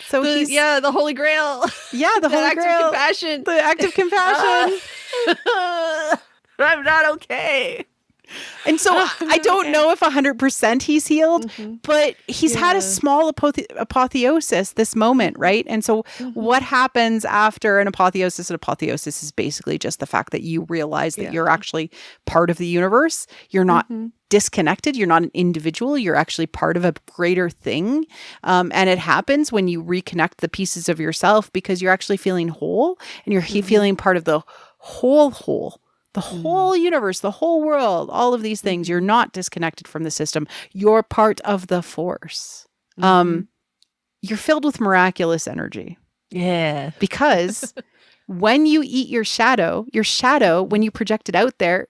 So he's the Holy Grail. Yeah, the Holy Grail. Act of compassion. The act of compassion. I'm not okay. And so I don't know if 100% he's healed, but he's had a small apotheosis, this moment, right? And so what happens after an apotheosis? An apotheosis is basically just the fact that you realize that you're actually part of the universe. You're not disconnected. You're not an individual. You're actually part of a greater thing. And it happens when you reconnect the pieces of yourself, because you're actually feeling whole, and you're feeling part of the whole. The whole universe, the whole world, all of these things. You're not disconnected from the system. You're part of the force. You're filled with miraculous energy. Yeah. Because when you eat your shadow, when you project it out there,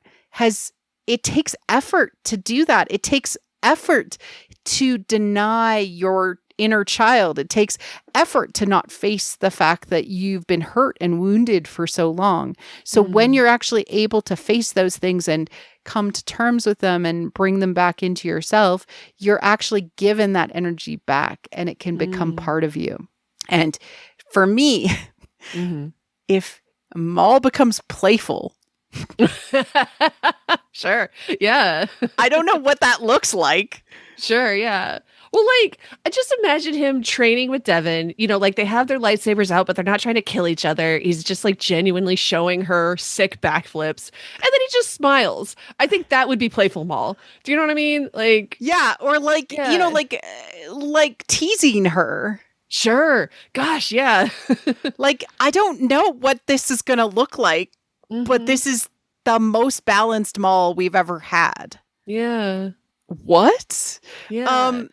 it takes effort to do that. It takes effort to deny your inner child. It takes effort to not face the fact that you've been hurt and wounded for so long. So when you're actually able to face those things and come to terms with them and bring them back into yourself, you're actually given that energy back, and it can become part of you. And for me, if Maul becomes playful, sure. Yeah. I don't know what that looks like. Sure. Yeah. Well, like, I just imagine him training with Devin. Like they have their lightsabers out, but they're not trying to kill each other. He's just like genuinely showing her sick backflips. And then he just smiles. I think that would be playful Maul. Do you know what I mean? Like, yeah. Or like, like teasing her. Sure. Gosh, yeah. Like, I don't know what this is going to look like, but this is the most balanced Maul we've ever had. Yeah. What? Yeah.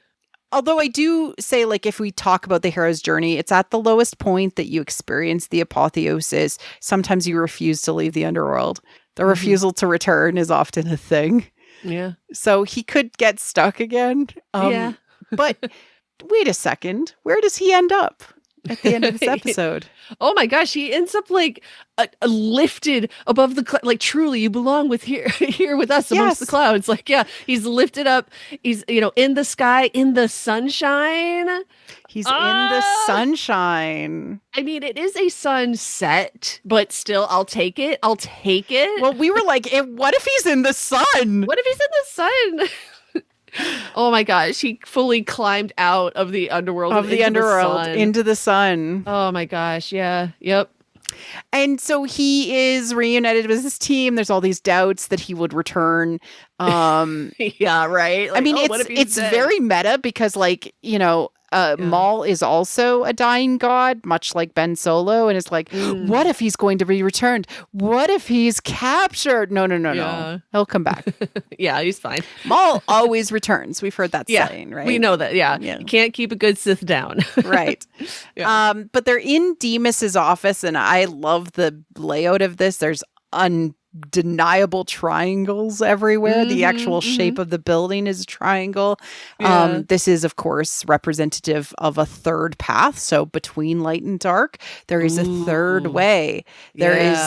Although I do say, like, if we talk about the hero's journey, it's at the lowest point that you experience the apotheosis. Sometimes you refuse to leave the underworld. The refusal to return is often a thing. Yeah. So he could get stuck again. Yeah. But wait a second. Where does he end up at the end of this episode? Oh my gosh, he ends up like lifted above the like truly you belong with here with us amongst the clouds. Like, yeah, he's lifted up. He's in the sky, in the sunshine. He's in the sunshine. I mean, it is a sunset, but still, I'll take it. Well, we were like, what if he's in the sun? What if he's in the sun? Oh my gosh, he fully climbed out of the underworld into the sun. Oh my gosh, yeah. Yep. And so he is reunited with his team. There's all these doubts that he would return. Yeah, right. Like, I mean, it's very meta because, like, Maul is also a dying god, much like Ben Solo, and it's like, what if he's going to be returned? What if he's captured? No. He'll come back. Yeah, he's fine. Maul always returns. We've heard that saying, right? We know that. Yeah. You can't keep a good Sith down. Right. But they're in Demas's office, and I love the layout of this. There's undeniable triangles everywhere. The actual shape of the building is a triangle. This is, of course, representative of a third path. So between light and dark, there is a third way. There is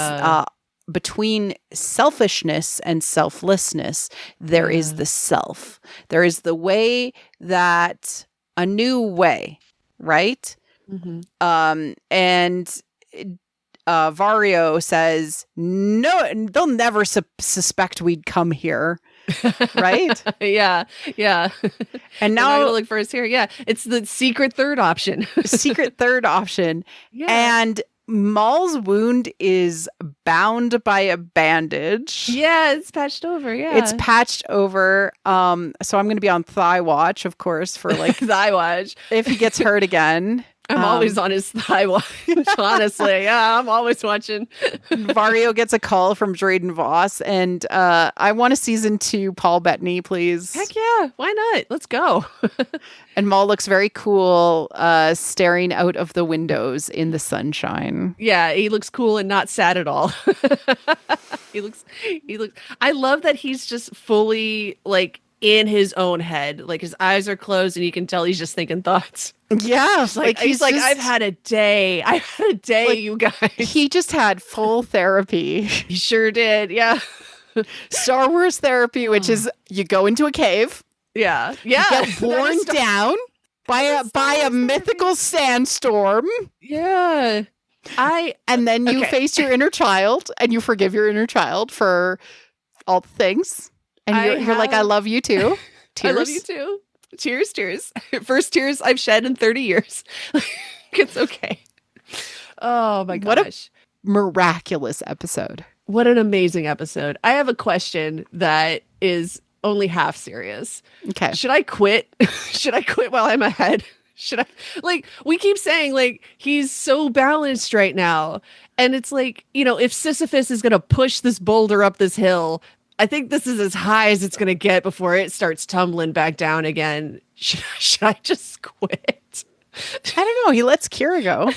between selfishness and selflessness, there is the self. There is the way that a new way, right? And Vario says, no, they'll never suspect we'd come here. Right? Yeah. And now I'm gonna look for us here. Yeah. It's the secret third option. Yeah. And Maul's wound is bound by a bandage. Yeah, it's patched over. Yeah. It's patched over. So I'm going to be on thigh watch, of course, for like thigh watch. If he gets hurt again. I'm always on his thigh watch, honestly. Yeah, I'm always watching. Vario gets a call from Drayden Voss, and I want a season 2 Paul Bettany, please. Heck yeah, why not? Let's go. And Maul looks very cool, staring out of the windows in the sunshine. Yeah, he looks cool and not sad at all. He looks. I love that he's just fully like in his own head. Like his eyes are closed, and you can tell he's just thinking thoughts. Yeah, he's like, I've had a day, like, you guys. He just had full therapy. He sure did. Yeah. Star Wars therapy, which is you go into a cave. Yeah. You get worn down by a mythical sandstorm. Yeah. And then you face your inner child, and you forgive your inner child for all the things. And you're like, I love you too. Tears. I love you too. Tears. First tears I've shed in 30 years. It's okay. Oh my gosh. What a miraculous episode. What an amazing episode. I have a question that is only half serious. Okay. Should I quit? Should I quit while I'm ahead? Should I? Like, we keep saying, like, he's so balanced right now. And it's like, if Sisyphus is going to push this boulder up this hill, I think this is as high as it's going to get before it starts tumbling back down again. Should I just quit? I don't know. He lets Kira go.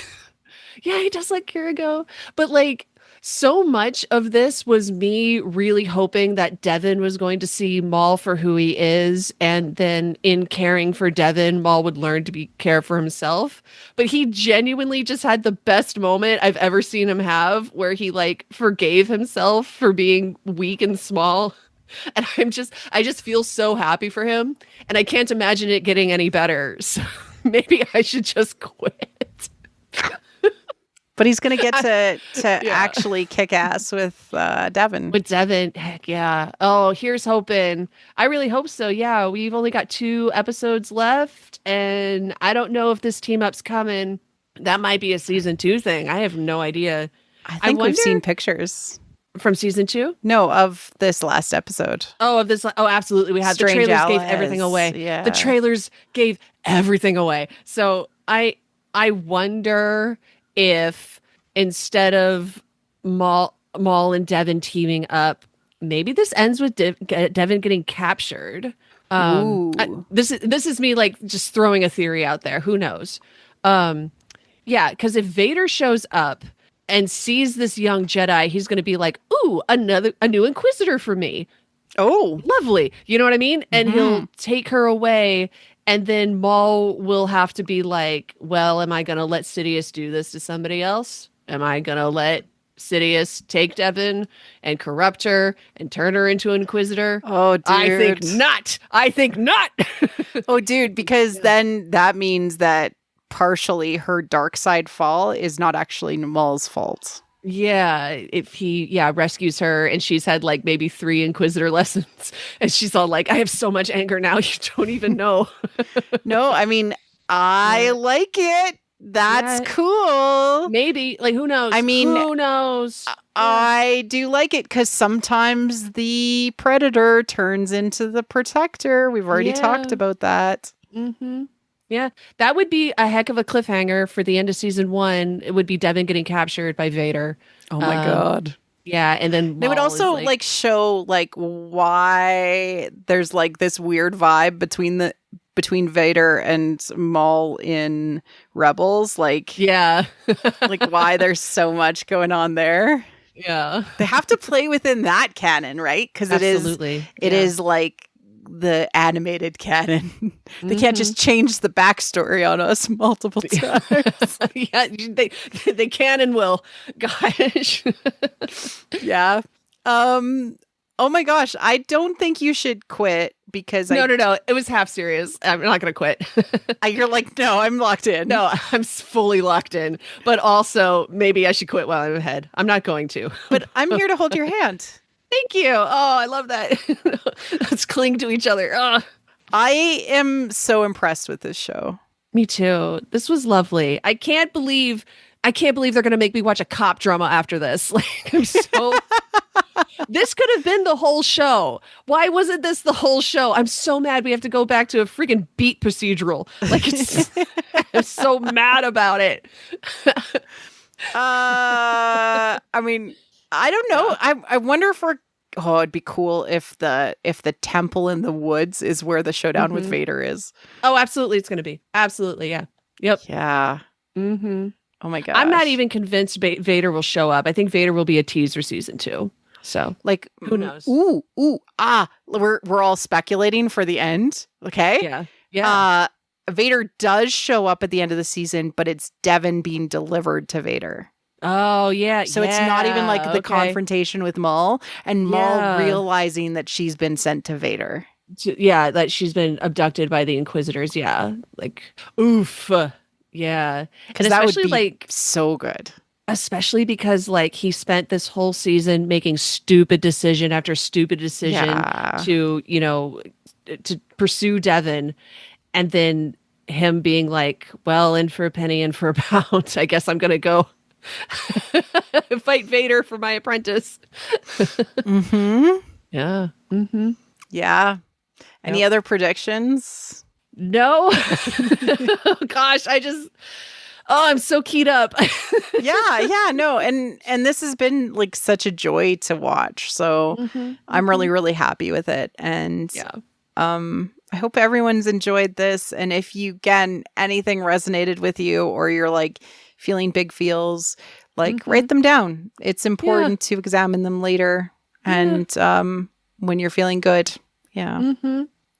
Yeah, he does let Kira go. But like, so much of this was me really hoping that Devin was going to see Maul for who he is. And then in caring for Devin, Maul would learn to care for himself. But he genuinely just had the best moment I've ever seen him have, where he like forgave himself for being weak and small. And I just feel so happy for him. And I can't imagine it getting any better. So maybe I should just quit. But he's going to get to Yeah. actually kick ass with Devin. With Devin, heck yeah. Oh, here's hoping. I really hope so. Yeah, we've only got 2 episodes left, and I don't know if this team up's coming. That might be a season 2 thing. I have no idea. I think we've seen pictures. From season 2? No, of this last episode. Oh, of this. Oh, absolutely. We have. The Strange trailers gave Alice, everything away. yeah. The trailers gave everything away. So I wonder if instead of Maul and Devin teaming up, maybe this ends with Devin getting captured. This is me like just throwing a theory out there. Who knows? Yeah, because if Vader shows up and sees this young Jedi, he's going to be like, "Ooh, a new Inquisitor for me." Oh, Lovely. You know what I mean? And he'll take her away. And then Maul will have to be like, well, am I going to let Sidious do this to somebody else? Am I going to let Sidious take Devin and corrupt her and turn her into an Inquisitor? Oh, dude. I think not. I think not. Oh, dude, because then that means that partially her dark side fall is not actually Maul's fault. Yeah, if he rescues her and she's had like maybe 3 Inquisitor lessons and she's all like, I have so much anger now, you don't even know. No, I mean, I like it. That's cool. Maybe, like, who knows? I mean, who knows? I do like it because sometimes the predator turns into the protector. We've already talked about that. Mm-hmm. Yeah, that would be a heck of a cliffhanger for the end of season 1. It would be Devin getting captured by Vader. Oh my God. Yeah, and then they would also like show like why there's like this weird vibe between Vader and Maul in Rebels. Like, yeah, like why there's so much going on there. Yeah, they have to play within that canon, right? Because it is like the animated canon. They can't just change the backstory on us multiple times. Yeah, they can and will. Gosh. Yeah. Oh my gosh, I don't think you should quit because No. It was half serious. I'm not going to quit. You're like, no, I'm locked in. No, I'm fully locked in. But also, maybe I should quit while I'm ahead. I'm not going to. But I'm here to hold your hand. Thank you. Oh, I love that. Let's cling to each other. Oh. I am so impressed with this show. Me too. This was lovely. I can't believe they're going to make me watch a cop drama after this. Like, I'm so... This could have been the whole show. Why wasn't this the whole show? I'm so mad we have to go back to a freaking beat procedural. Like, I'm so mad about it. I mean, I don't know. I wonder if it'd be cool if the temple in the woods is where the showdown with Vader is. Oh, absolutely. It's going to be. Absolutely. Yeah. Yep. Yeah. Mm-hmm. Oh my gosh. I'm not even convinced Vader will show up. I think Vader will be a tease for season 2. So, like, who knows? We're all speculating for the end. Okay. Yeah. Yeah. Vader does show up at the end of the season, but it's Devin being delivered to Vader. Oh, yeah. So it's not even like the confrontation with Maul and Maul realizing that she's been sent to Vader. Yeah, that she's been abducted by the Inquisitors. Yeah. Like, oof. Yeah. Because that would be like so good. Especially because like he spent this whole season making stupid decision after stupid decision to, to pursue Devin. And then him being like, well, in for a penny, in for a pound. I guess I'm going to go fight Vader for my apprentice. Yeah. Yeah. Any other predictions? No. Gosh, I'm so keyed up. No. And this has been like such a joy to watch. So I'm really, really happy with it. And I hope everyone's enjoyed this. And if you, again, anything resonated with you or you're like feeling big feels, like write them down. It's important to examine them later. And when you're feeling good. Yeah.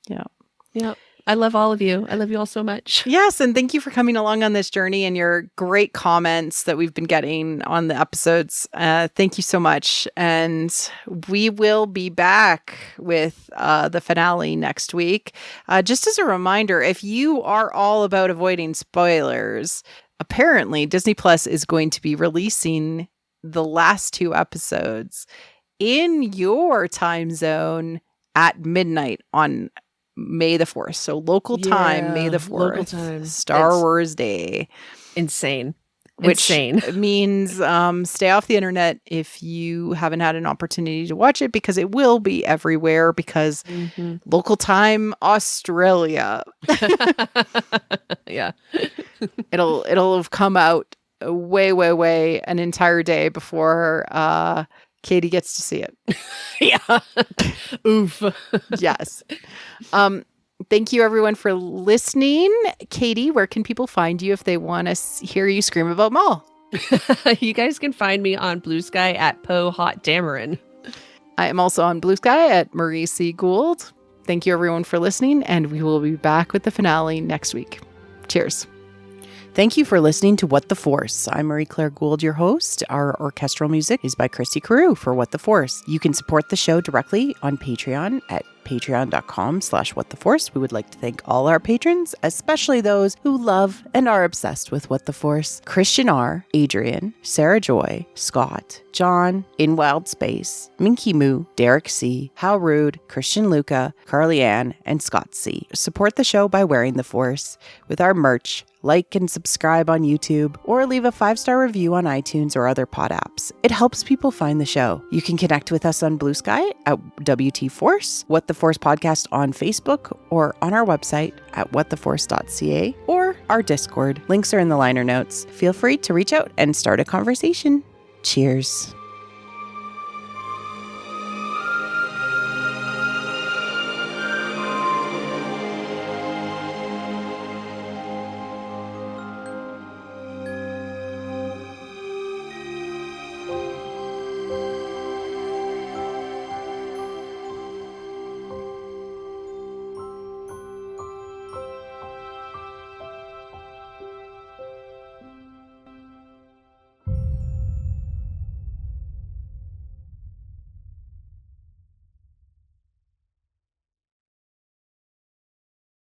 Yeah. I love all of you. I love you all so much. Yes, and thank you for coming along on this journey and your great comments that we've been getting on the episodes. Thank you so much. And we will be back with the finale next week. Just as a reminder, if you are all about avoiding spoilers, apparently Disney Plus is going to be releasing the last 2 episodes in your time zone at midnight on May the 4th. So local time, May the 4th. Local time. Star Wars Day. Insane. Which Insane. means stay off the internet if you haven't had an opportunity to watch it, because it will be everywhere, because local time Australia. Yeah. It'll have come out way an entire day before Katie gets to see it. Yeah. Oof. Yes. Thank you, everyone, for listening. Katie, where can people find you if they want to hear you scream about Maul? You guys can find me on Blue Sky at Poe Hot Dameron. I am also on Blue Sky at Marie C. Gould. Thank you, everyone, for listening, and we will be back with the finale next week. Cheers. Thank you for listening to What the Force. I'm Marie-Claire Gould, your host. Our orchestral music is by Christy Carew for What the Force. You can support the show directly on Patreon at patreon.com/whattheforce. We would like to thank all our patrons, especially those who love and are obsessed with What the Force: Christian R., Adrian, Sarah Joy, Scott, John, In Wild Space, Minky Moo, Derek C., How Rude, Christian Luca, Carly Ann, and Scott C. Support the show by wearing the Force with our merch. Like and subscribe on YouTube, or leave a 5-star review on iTunes or other pod apps. It helps people find the show. You can connect with us on Blue Sky at WT Force, What the Force Podcast on Facebook, or on our website at whattheforce.ca, or our Discord. Links are in the liner notes. Feel free to reach out and start a conversation. Cheers.